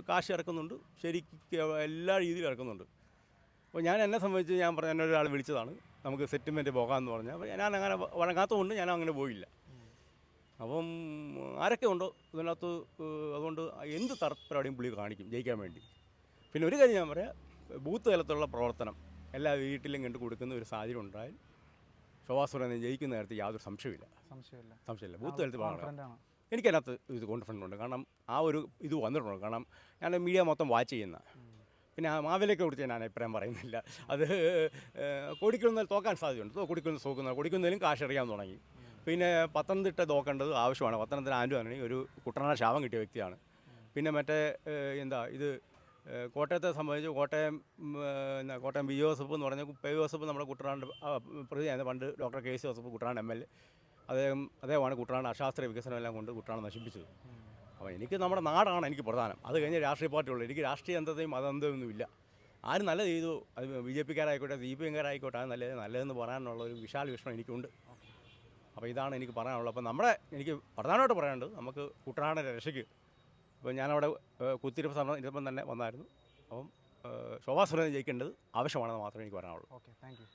കാശ് ഇറക്കുന്നുണ്ട്, ശരിക്ക് എല്ലാ രീതിയിലും ഇറക്കുന്നുണ്ട്. അപ്പോൾ എന്നെ സംബന്ധിച്ച് ഞാൻ പറഞ്ഞ എന്നെ ഒരാൾ വിളിച്ചതാണ്, നമുക്ക് സെറ്റിൽമെൻറ്റ് പോകാമെന്ന് പറഞ്ഞാൽ. അപ്പോൾ ഞാൻ അങ്ങനെ വഴങ്ങാത്തതുകൊണ്ട് ഞാൻ അങ്ങനെ പോയില്ല. അപ്പം ആരൊക്കെ ഉണ്ടോ ഇതിനകത്ത്, അതുകൊണ്ട് എന്ത് തരത്തിലവിടെയും പുള്ളി കാണിക്കും ജയിക്കാൻ വേണ്ടി. പിന്നെ ഒരു കാര്യം ഞാൻ പറയാം, ബൂത്ത് തലത്തിലുള്ള പ്രവർത്തനം എല്ലാ വീട്ടിലും കണ്ടു കൊടുക്കുന്ന ഒരു സാഹചര്യം ഉണ്ടായാൽ ശോഭാ സുരേന്ദ്രൻ ജയിക്കുന്ന കാര്യത്തിൽ യാതൊരു സംശയമില്ല. ബൂത്ത് തലത്തിൽ പറയണം. എനിക്കതിനകത്ത് ഇത് കോൺഫിഡൻ്റ് ഉണ്ട്. കാരണം ആ ഒരു ഇത് വന്നിട്ടുണ്ട്. കാരണം ഞാൻ മീഡിയ മൊത്തം വാച്ച് ചെയ്യുന്ന, പിന്നെ മാവേലിയൊക്കെ കുറിച്ച് ഞാൻ അഭിപ്രായം പറയുന്നില്ല. അത് കൊടിക്കുന്നതിൽ തോക്കാൻ സാധ്യതയുണ്ട്. കൊടിക്കുന്ന തോക്കുന്ന കൊടിക്കുന്നതിലും കാശ് എറിയാൻ തുടങ്ങി. പിന്നെ പത്തനംതിട്ട തോക്കേണ്ടത് ആവശ്യമാണ്. പത്തനംതിട്ട ആൻഡ്രു ഒരു കുട്ടനാട് ശാപം കിട്ടിയ വ്യക്തിയാണ്. പിന്നെ മറ്റേ കോട്ടയത്തെ സംബന്ധിച്ച് കോട്ടയം ബി ജോസഫ് എന്ന് പറഞ്ഞാൽ പി ജോസഫ് നമ്മുടെ കുട്ടനാട് പ്രതിയായിരുന്നു. പണ്ട് doctor K C Joseph Kuttanad MLA. അദ്ദേഹമാണ് കുട്ടനാട് അശാസ്ത്രീയ വികസനം എല്ലാം കൊണ്ട് കുട്ടനാട് നശിപ്പിച്ചത്. അപ്പോൾ എനിക്ക് നമ്മുടെ നാടാണ് എനിക്ക് പ്രധാനം. അത് കഴിഞ്ഞ് രാഷ്ട്രീയ പാർട്ടിയുള്ളൂ. എനിക്ക് രാഷ്ട്രീയ അന്തതയും മതന്തയൊന്നുമില്ല. ആരും നല്ലത് ചെയ്തു, അത് BJPക്കാരായിക്കോട്ടെ CPMകാരായിക്കോട്ടെ, അത് നല്ലതെന്ന് പറയാനുള്ള ഒരു വിശാല വീക്ഷണം എനിക്കുണ്ട്. അപ്പോൾ ഇതാണ് എനിക്ക് പറയാനുള്ളത്. അപ്പോൾ എനിക്ക് പ്രധാനമായിട്ട് പറയാനുള്ളത് നമുക്ക് കുട്ടനാടിൻ്റെ രക്ഷയ്ക്ക് ഇപ്പോൾ ഞാനവിടെ കുത്തിരിപ്പ് സമരം ഇപ്പം തന്നെ വന്നായിരുന്നു. അപ്പം ശോഭാ സുരേന്ദ്രൻ ജയിക്കേണ്ടത് ആവശ്യമാണെന്ന് മാത്രമേ എനിക്ക് പറയാനുള്ളൂ. Okay, thank you.